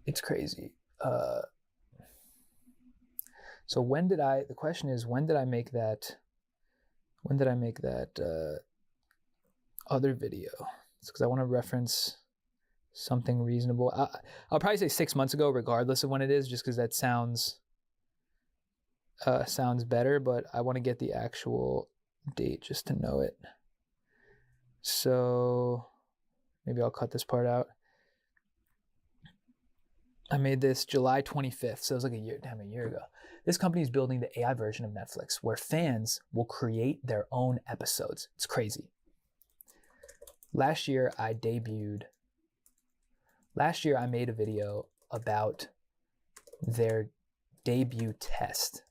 It's crazy. So the question is, when did I make that other video? It's because I want to reference something reasonable. I'll probably say 6 months ago, regardless of when it is, just because that sounds better, but I want to get the actual date just to know it. So maybe I'll cut this part out. I made this July 25th, so it was like a year ago. This company is building the AI version of Netflix where fans will create their own episodes. It's crazy. Last year, I made a video about their debut test,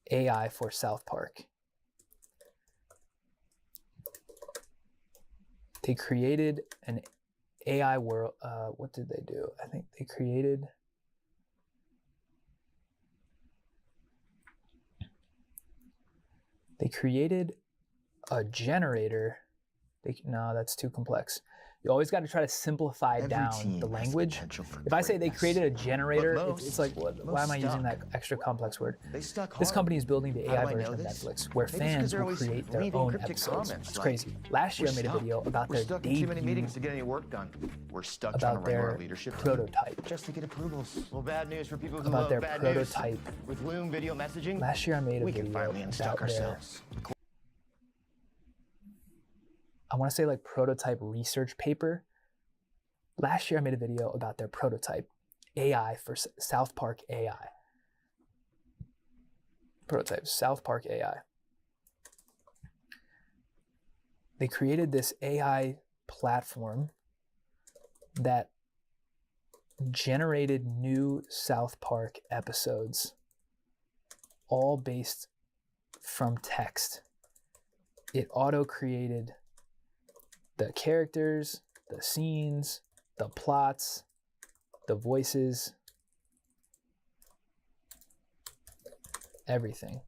AI for South Park. They created an AI world. What did they do? I think they created a generator. No, that's too complex. You always got to try to simplify down the language. If I say they created a generator, it's like, why am I using that extra complex word? This company is building the AI version of Netflix, where fans will create their own episodes. It's crazy. Last year I made a video about their debut, about their prototype. Just to get approvals. Well, bad news for people who about love their bad prototype. News. With Loom video messaging, last year I made a we video can finally unstuck about ourselves. I want to say like prototype research paper. Last year I made a video about their prototype. AI for South Park AI. Prototype, South Park AI. They created this AI platform that generated new South Park episodes, all based from text. It auto-created the characters, the scenes, the plots, the voices, everything.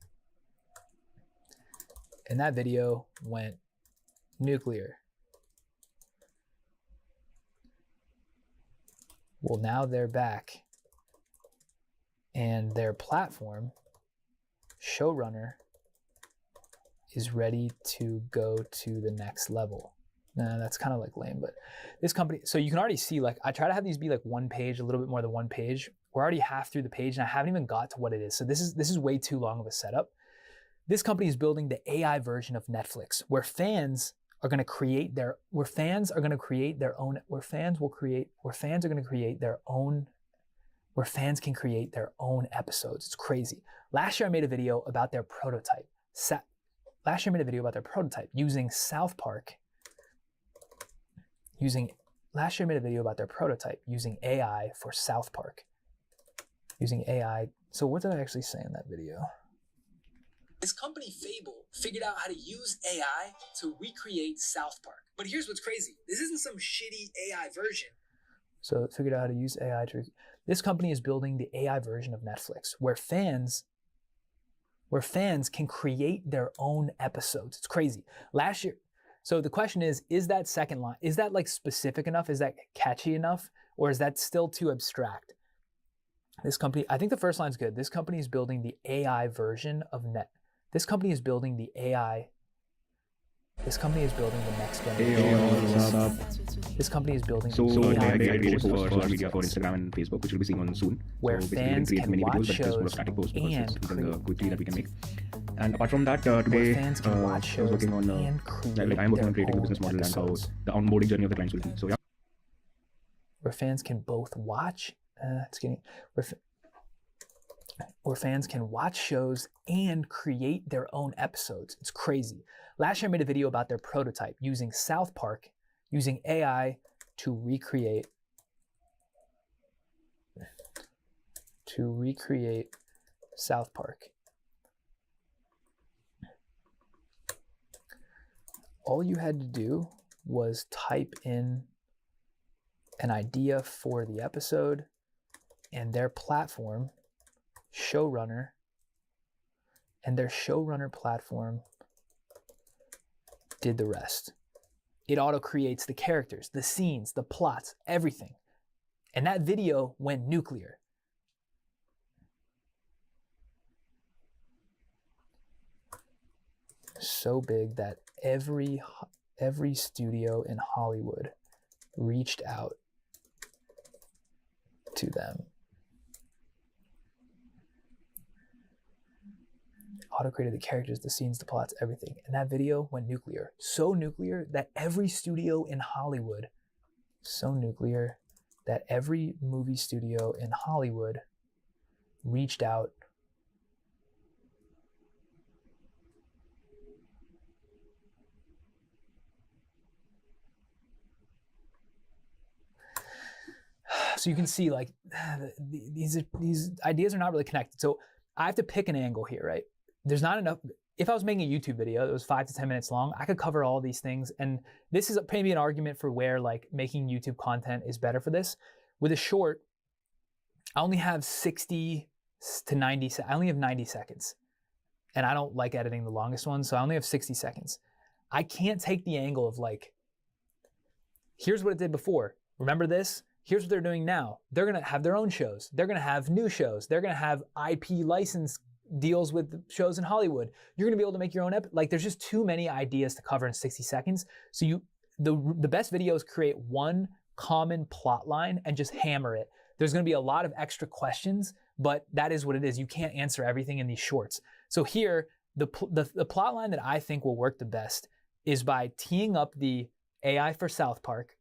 And that video went nuclear. Well, now they're back, and their platform, Showrunner, is ready to go to the next level. Nah, that's kind of like lame, but this company, so you can already see, like, I try to have these be like one page, a little bit more than one page. We're already half through the page, and I haven't even got to what it is. So this is way too long of a setup. This company is building the AI version of Netflix, where fans are going to create their own episodes. It's crazy. Last year I made a video about their prototype. Using South Park. Using AI for South Park. Using AI. So what did I actually say in that video? This company, Fable, figured out how to use AI to recreate South Park. But here's what's crazy. This isn't some shitty AI version. So it figured out how to use AI to... This company is building the AI version of Netflix, where fans can create their own episodes. It's crazy. Last year... So the question is that second line, is that like specific enough? Is that catchy enough? Or is that still too abstract? This company... I think the first line's good. This company is building the AI version of This company is building the AI. This company is building the next generation. This company is building So the AI I created version posts for media for Instagram and Facebook, which you'll be seeing on soon. where So basically, fans we can create many watch videos, but just more shows static posts because and it's using the create. quickly that we can make. And apart from that, Where today fans can watch I shows was working on and create like I'm working on their creating the own business model episodes. and how the onboarding journey of the clients will be. So yeah. Where fans can both watch. Where fans can watch shows and create their own episodes. It's crazy. Last year I made a video about their prototype using South Park, using AI to recreate South Park. All you had to do was type in an idea for the episode, and their platform, Showrunner, and their Showrunner platform did the rest. It auto creates the characters, the scenes, the plots, everything. And that video went nuclear. So big that every studio in Hollywood reached out to them. Auto-created the characters, the scenes, the plots, everything. And that video went nuclear. So nuclear that every studio in Hollywood, every movie studio in Hollywood reached out so you can see, like, these ideas are not really connected. So I have to pick an angle here, right? There's not enough. If I was making a YouTube video that was 5 to 10 minutes long, I could cover all these things. And this is maybe an argument for where like making YouTube content is better for this. With a short, I only have 60 to 90, I only have 90 seconds. And I don't like editing the longest ones, so I only have 60 seconds. I can't take the angle of like, here's what it did before. Remember this? Here's what they're doing now. They're gonna have their own shows. They're gonna have new shows. They're gonna have IP license deals with shows in Hollywood. You're gonna be able to make your own like there's just too many ideas to cover in 60 seconds. So the best videos create one common plot line and just hammer it. There's gonna be a lot of extra questions, but that is what it is. You can't answer everything in these shorts. So here, the plot line that I think will work the best is by teeing up the AI for South Park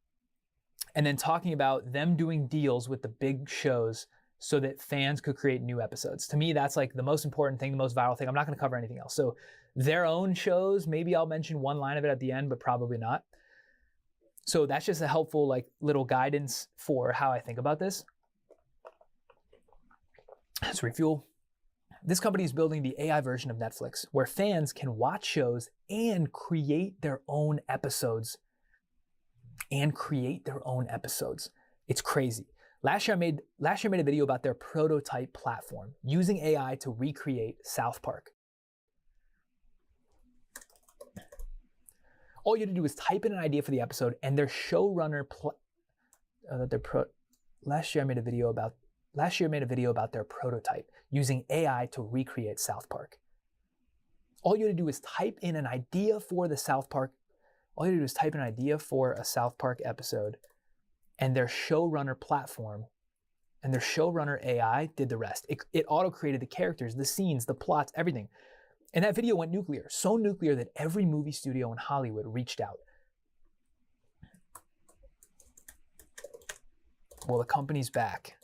and then talking about them doing deals with the big shows so that fans could create new episodes. To me, that's like the most important thing, the most viral thing. I'm not going to cover anything else. So their own shows, maybe I'll mention one line of it at the end, but probably not. So that's just a helpful like little guidance for how I think about this. Let's refuel. This company is building the AI version of Netflix, where fans can watch shows and create their own episodes. It's crazy. Last year I made a video about their prototype platform using AI to recreate South Park. All you have to do is type in an idea for the episode, and their showrunner last year I made a video about their prototype using AI to recreate South Park. All you have to do is type in an idea for a South Park episode, and their showrunner platform and their showrunner AI did the rest. It auto-created the characters, the scenes, the plots, everything. And that video went nuclear, so nuclear that every movie studio in Hollywood reached out. Well, the company's back.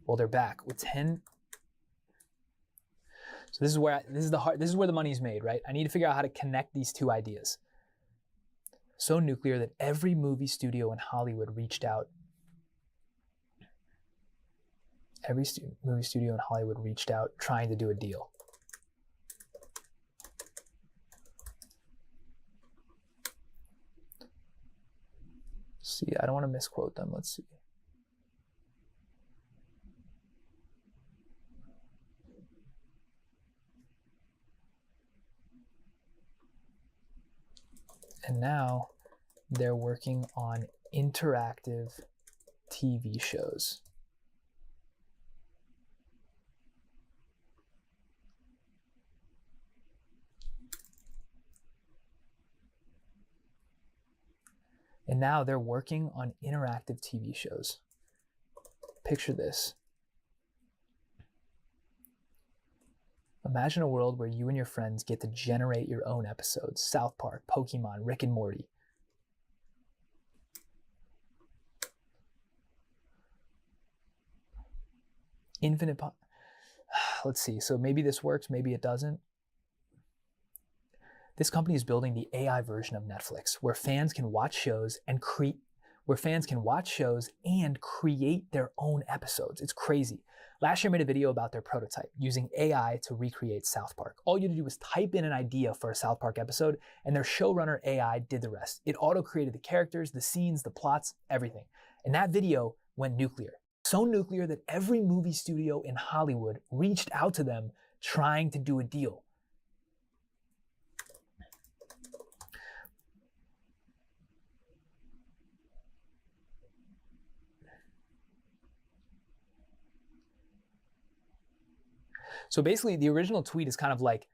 Well, they're back with 10. So this is where the money's made, right? I need to figure out how to connect these two ideas. So nuclear that every movie studio in Hollywood reached out. Every movie studio in Hollywood reached out trying to do a deal. See, I don't want to misquote them. Let's see. And now they're working on interactive TV shows. And now they're working on interactive TV shows. Picture this. Imagine a world where you and your friends get to generate your own episodes. South Park, Pokemon, Rick and Morty. Let's see, so maybe this works, maybe it doesn't. This company is building the AI version of Netflix, where fans can watch shows and create their own episodes. It's crazy. Last year I made a video about their prototype using AI to recreate South Park. All you had to do was type in an idea for a South Park episode, and their showrunner AI did the rest. It auto-created the characters, the scenes, the plots, everything. And that video went nuclear. So nuclear that every movie studio in Hollywood reached out to them trying to do a deal. So basically, the original tweet is kind of like,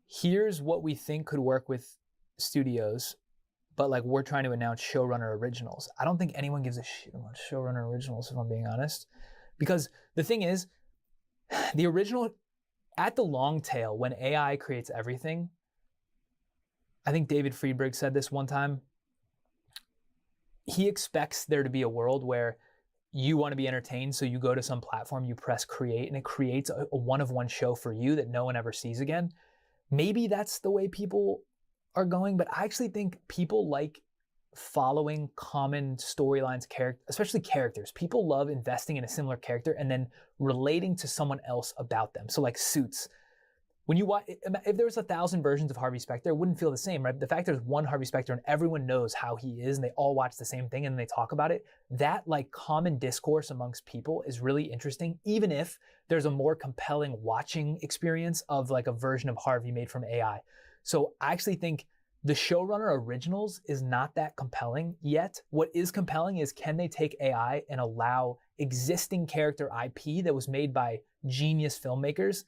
here's what we think could work with studios, but like we're trying to announce showrunner originals. I don't think anyone gives a shit about showrunner originals, if I'm being honest. Because the thing is, the original, at the long tail, when AI creates everything, I think David Friedberg said this one time, he expects there to be a world where you want to be entertained, so you go to some platform, you press create, and it creates a one-of-one show for you that no one ever sees again. Maybe that's the way people are going, but I actually think people like following common storylines, especially characters. People love investing in a similar character and then relating to someone else about them. So like Suits. When you watch, if there was 1,000 versions of Harvey Specter, it wouldn't feel the same, right? The fact there's one Harvey Specter and everyone knows how he is and they all watch the same thing and they talk about it, that like common discourse amongst people is really interesting, even if there's a more compelling watching experience of like a version of Harvey made from AI. So I actually think the showrunner originals is not that compelling yet. What is compelling is, can they take AI and allow existing character IP that was made by genius filmmakers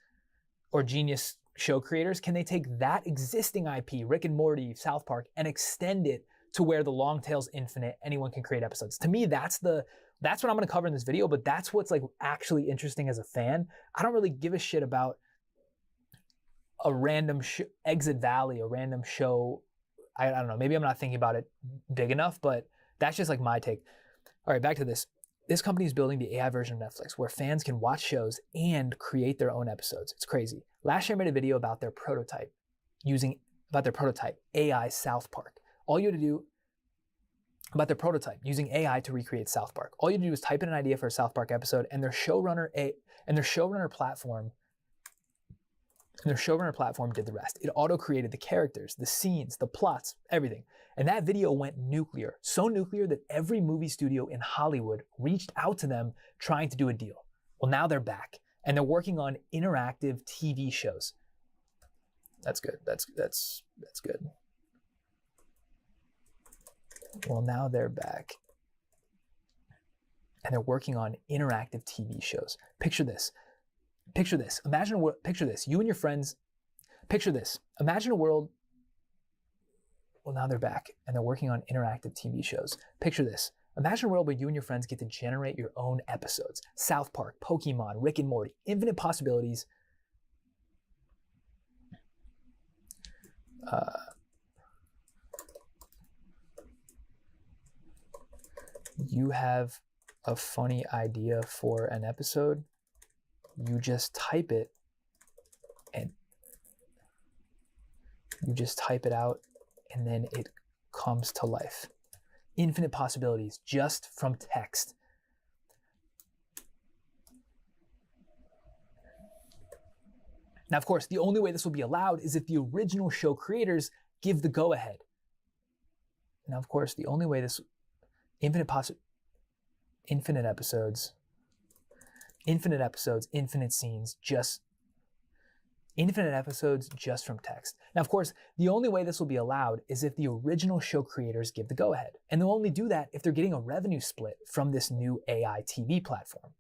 or genius show creators, can they take that existing IP, Rick and Morty, South Park, and extend it to where the long tail's infinite, anyone can create episodes? To me, that's the That's what I'm going to cover in this video, but that's what's like actually interesting as a fan. I don't really give a shit about a random Exit Valley, a random show. I don't know, maybe I'm not thinking about it big enough, but that's just like my take. All right, back to this. This company is building the AI version of Netflix where fans can watch shows and create their own episodes. It's crazy. Last year I made a video about their prototype, AI South Park. All you had to do about their prototype using AI to recreate South Park. All you had to do was type in an idea for a South Park episode, and their showrunner platform did the rest. It auto-created the characters, the scenes, the plots, everything. And that video went nuclear. So nuclear that every movie studio in Hollywood reached out to them trying to do a deal. Well, now they're back, and they're working on interactive TV shows. That's good. That's good. Well, now they're back, and they're working on interactive TV shows. Picture this. Picture this. Picture this. You and your friends. Picture this. Imagine a world. Well, now they're back, and they're working on interactive TV shows. Picture this. Imagine a world where you and your friends get to generate your own episodes. South Park, Pokemon, Rick and Morty, infinite possibilities. You have a funny idea for an episode. You just type it out, and then it comes to life. Infinite possibilities just from text. Now, of course, the only way this will be allowed is if the original show creators give the go-ahead. Now, of course, the only way this infinite episodes, infinite scenes, infinite episodes just from text. Now, of course, the only way this will be allowed is if the original show creators give the go-ahead. And they'll only do that if they're getting a revenue split from this new AI TV platform.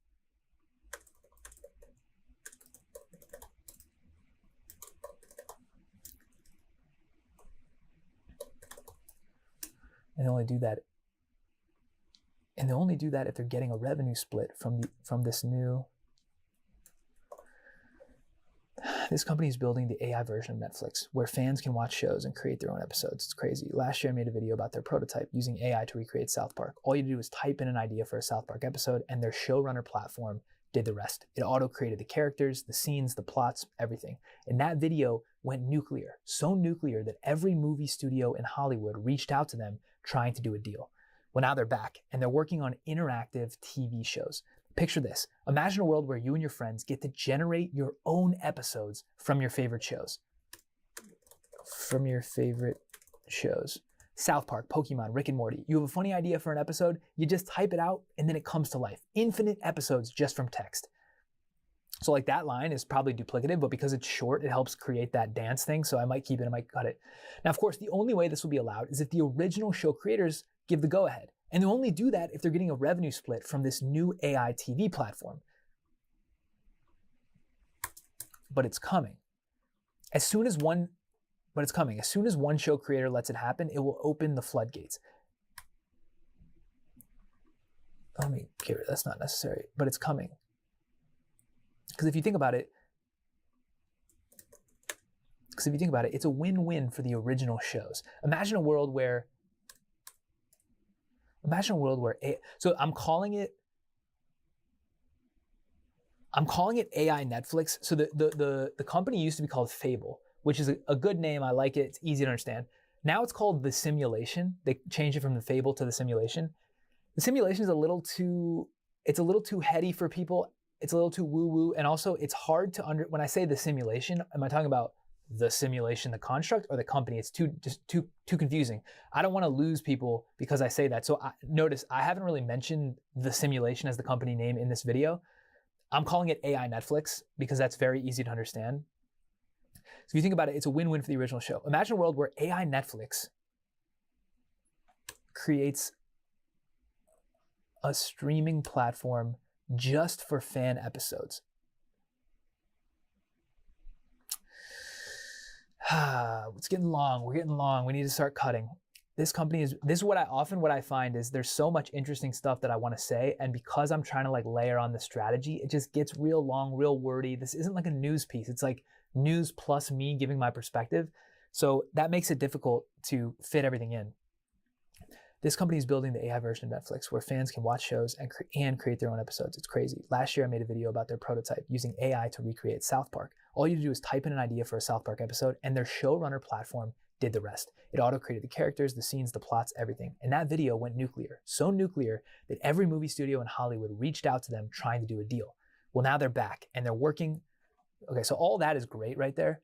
And they'll only do that if they're getting a revenue split from this new. This company is building the AI version of Netflix where fans can watch shows and create their own episodes. It's crazy. Last year I made a video about their prototype using AI to recreate South Park. All you do is type in an idea for a South Park episode, and their showrunner platform did the rest. It auto-created the characters, the scenes, the plots, everything. And that video went nuclear. So nuclear that every movie studio in Hollywood reached out to them trying to do a deal. Well, now they're back, and they're working on interactive TV shows. Picture this. Imagine a world where you and your friends get to generate your own episodes from your favorite shows. South Park, Pokemon, Rick and Morty. You have a funny idea for an episode, you just type it out, and then it comes to life. Infinite episodes just from text. So like that line is probably duplicative, but because it's short, it helps create that dance thing. So I might keep it, I might cut it. Now, of course, the only way this will be allowed is if the original show creators give the go-ahead. And they'll only do that if they're getting a revenue split from this new AI TV platform. But it's coming. As soon as one show creator lets it happen, it will open the floodgates. Let me get rid of that's not necessary, but it's coming. Because if you think about it, it's a win-win for the original shows. Imagine a world where so I'm calling it AI Netflix. So the company used to be called Fable, which is a good name. I like it. It's easy to understand. Now it's called The Simulation. They changed it from the Fable to The Simulation. The Simulation is a little too heady for people. It's a little too woo-woo, and also it's hard to when I say The Simulation, am I talking about the simulation, the construct, or the company? It's too confusing. I don't want to lose people because I say that. So notice I haven't really mentioned The Simulation as the company name in this video. I'm calling it AI Netflix because that's very easy to understand. So if you think about it, it's a win-win for the original show. Imagine a world where AI Netflix creates a streaming platform just for fan episodes. It's getting long. We're getting long. We need to start cutting. this is what I find is there's so much interesting stuff that I want to say. And because I'm trying to like layer on the strategy, it just gets real long, real wordy. This isn't like a news piece. It's like news plus me giving my perspective. So that makes it difficult to fit everything in. This company is building the AI version of Netflix where fans can watch shows and create their own episodes. It's crazy. Last year, I made a video about their prototype using AI to recreate South Park. All you do is type in an idea for a South Park episode, and their showrunner platform did the rest. It auto-created the characters, the scenes, the plots, everything. And that video went nuclear. So nuclear that every movie studio in Hollywood reached out to them trying to do a deal. Well, now they're back, and they're working. Okay, so all that is great right there.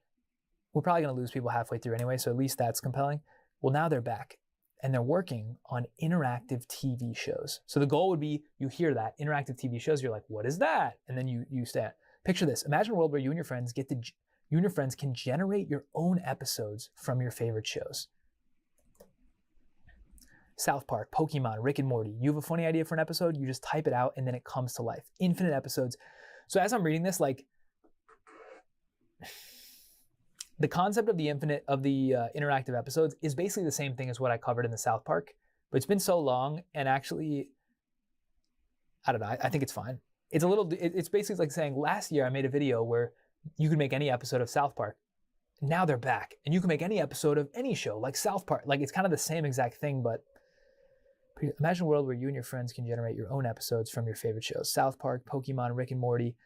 We're probably going to lose people halfway through anyway, so at least that's compelling. Well, now they're back. And they're working on interactive TV shows. So the goal would be, you hear that, interactive TV shows, you're like, what is that? And then you stand. Picture this. Imagine a world where you and your friends can generate your own episodes from your favorite shows. South Park, Pokemon, Rick and Morty. You have a funny idea for an episode, you just type it out and then it comes to life. Infinite episodes. So as I'm reading this, like, the concept of the interactive episodes is basically the same thing as what I covered in the South Park, but it's been so long, and actually, I don't know, I think it's fine. It's basically like saying, last year I made a video where you could make any episode of South Park. Now they're back, and you can make any episode of any show, like South Park. Like, it's kind of the same exact thing, but imagine a world where you and your friends can generate your own episodes from your favorite shows. South Park, Pokemon, Rick and Morty.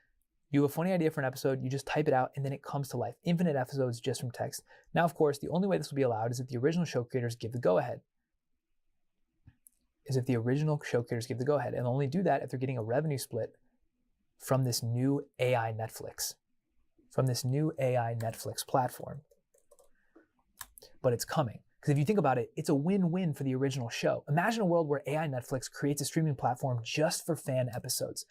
You have a funny idea for an episode, you just type it out, and then it comes to life. Infinite episodes just from text. Now, of course, the only way this will be allowed is if the original show creators give the go-ahead. And they'll only do that if they're getting a revenue split from this new AI Netflix. Platform. But it's coming. Because if you think about it, it's a win-win for the original show. Imagine a world where AI Netflix creates a streaming platform just for fan episodes.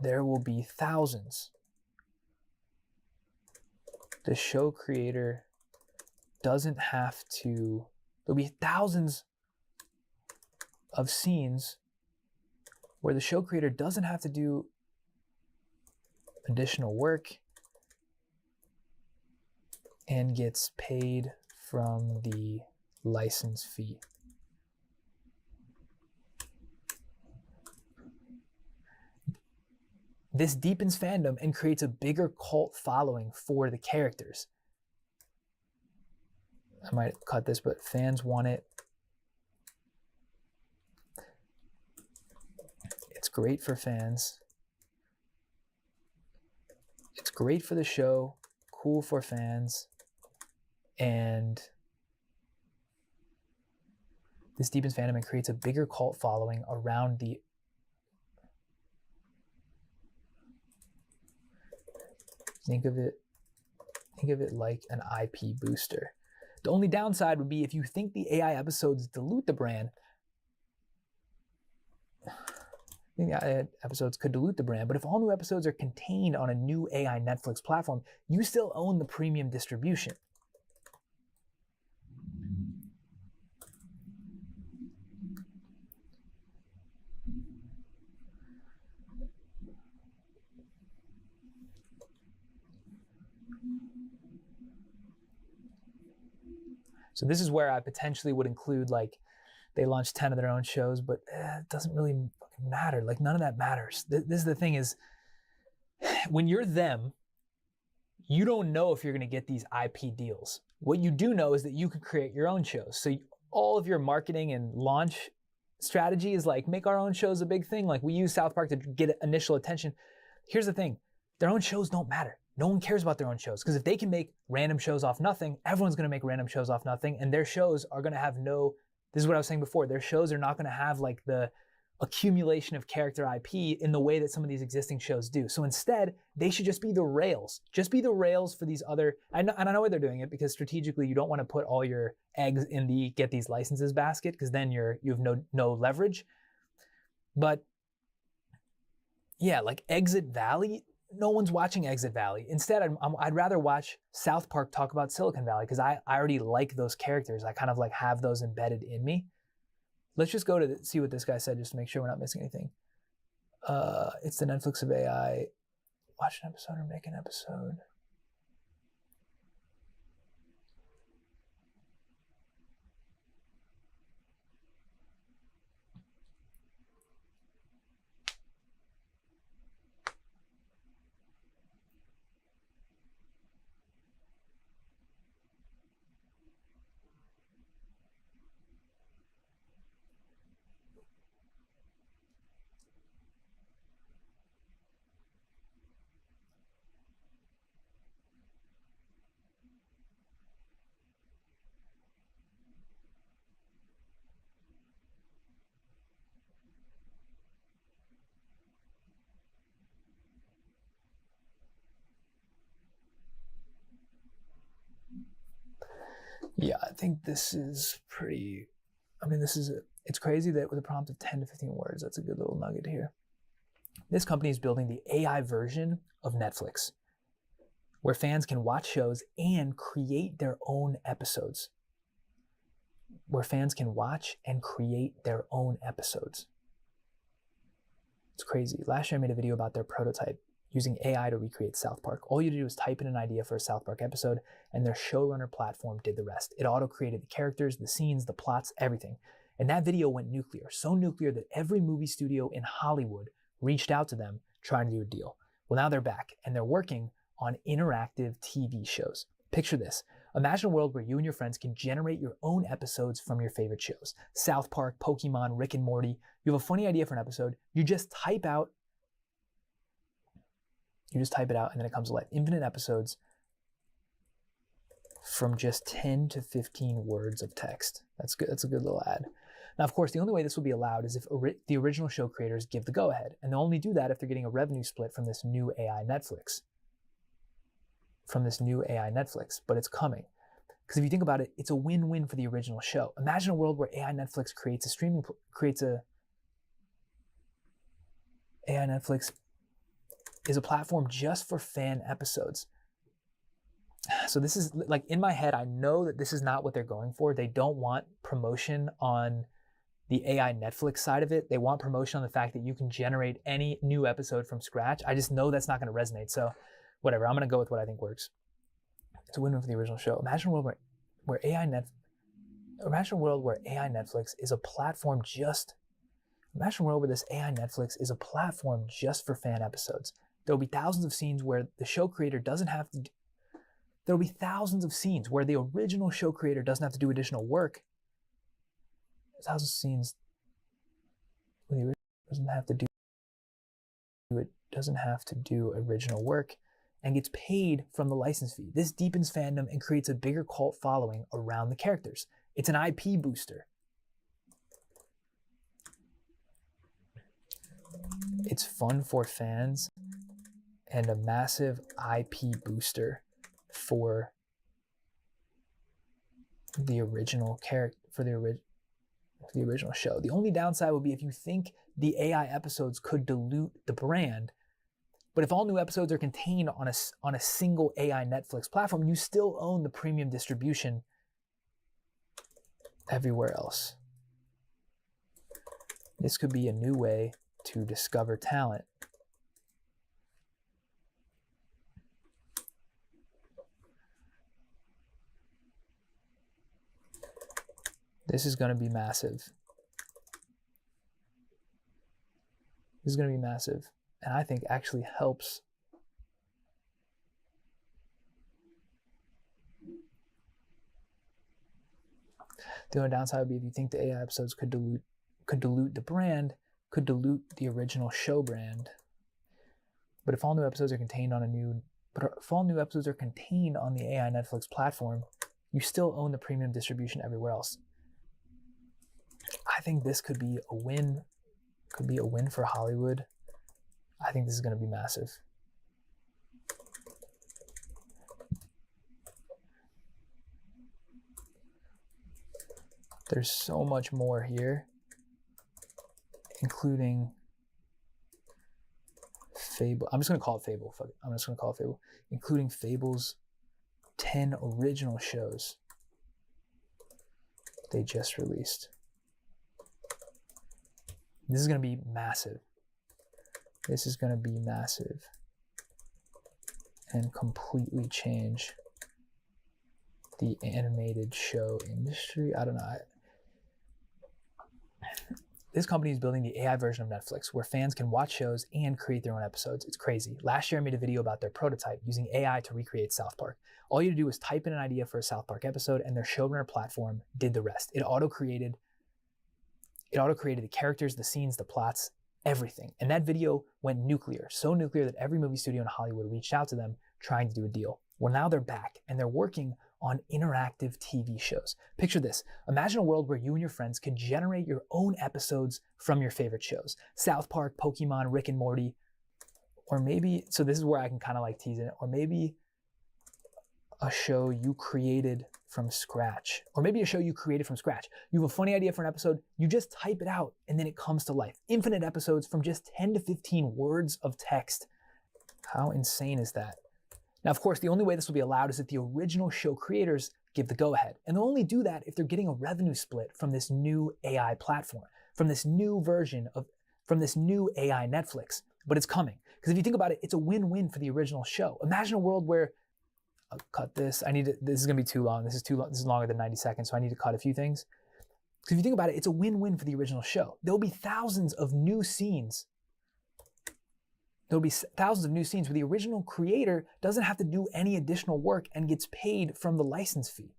There will be thousands. The show creator doesn't have to, there'll be thousands of scenes where the show creator doesn't have to do additional work and gets paid from the license fee. This deepens fandom and creates a bigger cult following for the characters. I might cut this, but fans want it. It's great for fans. It's great for the show, cool for fans, and this deepens fandom and creates a bigger cult following around the Think of it like an IP booster. The only downside would be if you think the AI episodes dilute the brand. I think the AI episodes could dilute the brand, but if all new episodes are contained on a new AI Netflix platform, you still own the premium distribution. So this is where I potentially would include, like, they launched 10 of their own shows, but it doesn't really fucking matter. Like, none of that matters. This is the thing is, when you're them, you don't know if you're going to get these IP deals. What you do know is that you can create your own shows. So all of your marketing and launch strategy is like, make our own shows a big thing. Like, we use South Park to get initial attention. Here's the thing. Their own shows don't matter. No one cares about their own shows, because if they can make random shows off nothing, everyone's going to make random shows off nothing, and their shows are going to have no, this is what I was saying before, their shows are not going to have like the accumulation of character IP in the way that some of these existing shows do. So instead, they should just be the rails. Just be the rails for these other, and I know why they're doing it, because strategically you don't want to put all your eggs in the get these licenses basket, because then you have no leverage. But yeah, like Exit Valley, no one's watching Exit Valley. Instead, I'd rather watch South Park talk about Silicon Valley, because I already like those characters. I kind of like have those embedded in me. Let's just go to see what this guy said, just to make sure we're not missing anything. It's the Netflix of AI. Watch an episode or make an episode. Yeah, I think this is pretty, it's crazy that with a prompt of 10 to 15 words, that's a good little nugget here. This company is building the AI version of Netflix, where fans can watch shows and create their own episodes. It's crazy. Last year I made a video about their prototype using AI to recreate South Park. All you do is type in an idea for a South Park episode, and their showrunner platform did the rest. It auto-created the characters, the scenes, the plots, everything. And that video went nuclear, so nuclear that every movie studio in Hollywood reached out to them trying to do a deal. Well, now they're back, and they're working on interactive TV shows. Picture this. Imagine a world where you and your friends can generate your own episodes from your favorite shows. South Park, Pokemon, Rick and Morty. You have a funny idea for an episode, you just type it out, and then it comes to life. Infinite episodes from just 10 to 15 words of text. That's good. That's a good little ad. Now, of course, the only way this will be allowed is if the original show creators give the go-ahead. And they'll only do that if they're getting a revenue split from this new AI Netflix. But it's coming. Because if you think about it, it's a win-win for the original show. Imagine a world where AI Netflix AI Netflix is a platform just for fan episodes. So this is, like, in my head, I know that this is not what they're going for. They don't want promotion on the AI Netflix side of it. They want promotion on the fact that you can generate any new episode from scratch. I just know that's not going to resonate. So whatever, I'm going to go with what I think works. It's a win-win for the original show. Imagine a world where AI Netflix is a platform just for fan episodes. There will be thousands of scenes where the show creator doesn't have to. There will be thousands of scenes where the original show creator doesn't have to do additional work. Thousands of scenes where the original doesn't have to do original work and gets paid from the license fee. This deepens fandom and creates a bigger cult following around the characters. It's an IP booster. It's fun for fans and a massive IP booster for the original character, for the original show. The only downside would be if you think the AI episodes could dilute the brand. But if all new episodes are contained on a single AI Netflix platform, you still own the premium distribution everywhere else. This could be a new way to discover talent. This is going to be massive. And I think actually helps the only downside would be if you think the AI episodes could dilute the brand, could dilute the original show brand. But if all new episodes are contained on the AI Netflix platform, you still own the premium distribution everywhere else. I think this could be a win for Hollywood. I think this is going to be massive. There's so much more here, including Fable. I'm just going to call it Fable. Fuck it. I'm just going to call it Fable. Including Fable's 10 original shows they just released. This is going to be massive. and completely change the animated show industry. I don't know. This company is building the AI version of Netflix where fans can watch shows and create their own episodes. It's crazy. Last year I made a video about their prototype using AI to recreate South Park. All you had to do was type in an idea for a South Park episode and their showrunner platform did the rest. It auto-created the characters, the scenes, the plots, everything. And that video went nuclear, so nuclear that every movie studio in Hollywood reached out to them trying to do a deal. Well, now they're back and they're working on interactive TV shows. Picture this. Imagine a world where you and your friends can generate your own episodes from your favorite shows. South Park, Pokemon, Rick and Morty, or maybe, so this is where I can kind of like tease it, or maybe a show you created from scratch. Or maybe a show you created from scratch. You have a funny idea for an episode, you just type it out and then it comes to life. Infinite episodes from just 10 to 15 words of text. How insane is that? Now, of course, the only way this will be allowed is if the original show creators give the go-ahead. And they'll only do that if they're getting a revenue split from this new AI platform, from this new AI Netflix. But it's coming. Because if you think about it, it's a win-win for the original show. Imagine a world where, I'll cut this. This is gonna be too long. This is longer than 90 seconds, so I need to cut a few things. Because if you think about it, it's a win-win for the original show. There'll be thousands of new scenes. There'll be thousands of new scenes where the original creator doesn't have to do any additional work and gets paid from the license fee.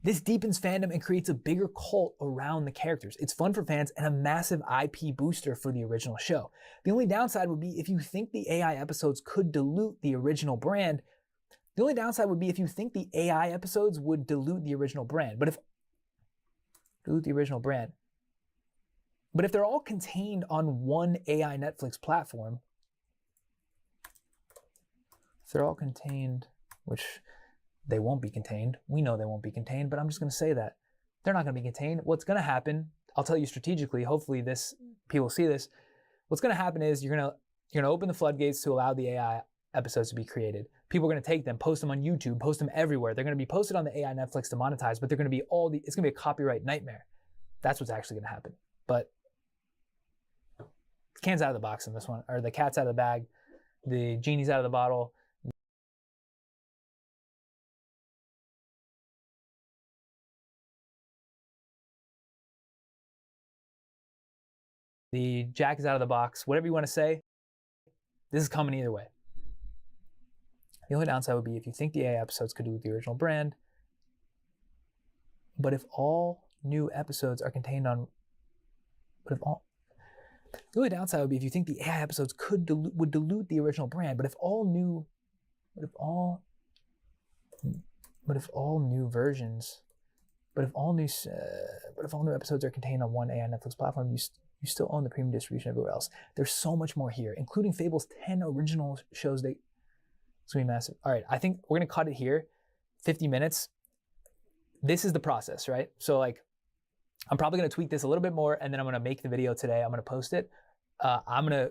This deepens fandom and creates a bigger cult around the characters. It's fun for fans and a massive IP booster for the original show. The only downside would be if you think the AI episodes could dilute the original brand. The only downside would be if you think the AI episodes would dilute the original brand. But if they're all contained on one AI Netflix platform, if they're all contained, which they won't be contained, we know they won't be contained, but I'm just gonna say that. They're not gonna be contained. What's gonna happen, I'll tell you strategically, hopefully people see this, what's gonna happen is you're gonna open the floodgates to allow the AI episodes to be created. People are gonna take them, post them on YouTube, post them everywhere. They're gonna be posted on the AI Netflix to monetize, but it's gonna be a copyright nightmare. That's what's actually gonna happen. But the can's out of the box in this one, or the cat's out of the bag, the genie's out of the bottle. The jack is out of the box, whatever you want to say, this is coming either way. The only downside would be if you think the AI episodes could do with the original brand, but if all new episodes are contained on, the only downside would be if you think the AI episodes would dilute the original brand, but if all new episodes are contained on one AI Netflix platform, you still own the premium distribution everywhere else. There's so much more here, including Fable's 10 original shows. It's gonna be massive. All right, I think we're gonna cut it here. 50 minutes. This is the process, right? So like, I'm probably gonna tweak this a little bit more and then I'm gonna make the video today. I'm gonna post it. I'm gonna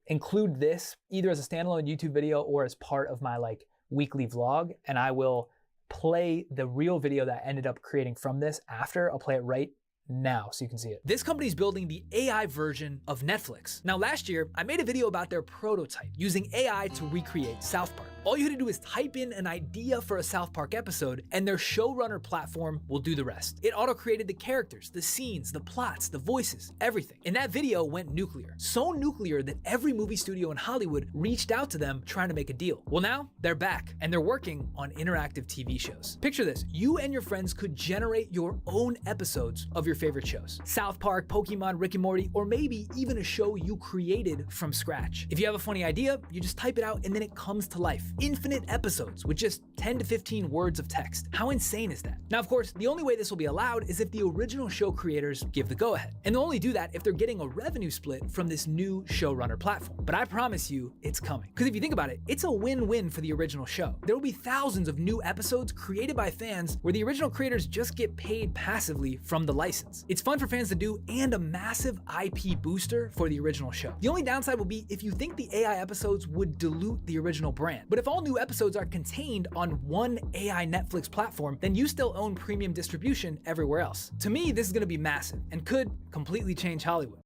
include this either as a standalone YouTube video or as part of my like weekly vlog. And I will play the real video that I ended up creating from this after. I'll play it right now so you can see it. This company's building the AI version of Netflix. Now, last year, I made a video about their prototype using AI to recreate South Park. All you had to do is type in an idea for a South Park episode and their showrunner platform will do the rest. It auto-created the characters, the scenes, the plots, the voices, everything. And that video went nuclear. So nuclear that every movie studio in Hollywood reached out to them trying to make a deal. Well, now they're back and they're working on interactive TV shows. Picture this, you and your friends could generate your own episodes of your favorite shows. South Park, Pokemon, Rick and Morty, or maybe even a show you created from scratch. If you have a funny idea, you just type it out and then it comes to life. Infinite episodes with just 10 to 15 words of text. How insane is that? Now, of course, the only way this will be allowed is if the original show creators give the go-ahead. And they'll only do that if they're getting a revenue split from this new showrunner platform. But I promise you, it's coming. Because if you think about it, it's a win-win for the original show. There will be thousands of new episodes created by fans where the original creators just get paid passively from the license. It's fun for fans to do and a massive IP booster for the original show. The only downside will be if you think the AI episodes would dilute the original brand. But if all new episodes are contained on one AI Netflix platform, then you still own premium distribution everywhere else. To me, this is gonna be massive and could completely change Hollywood.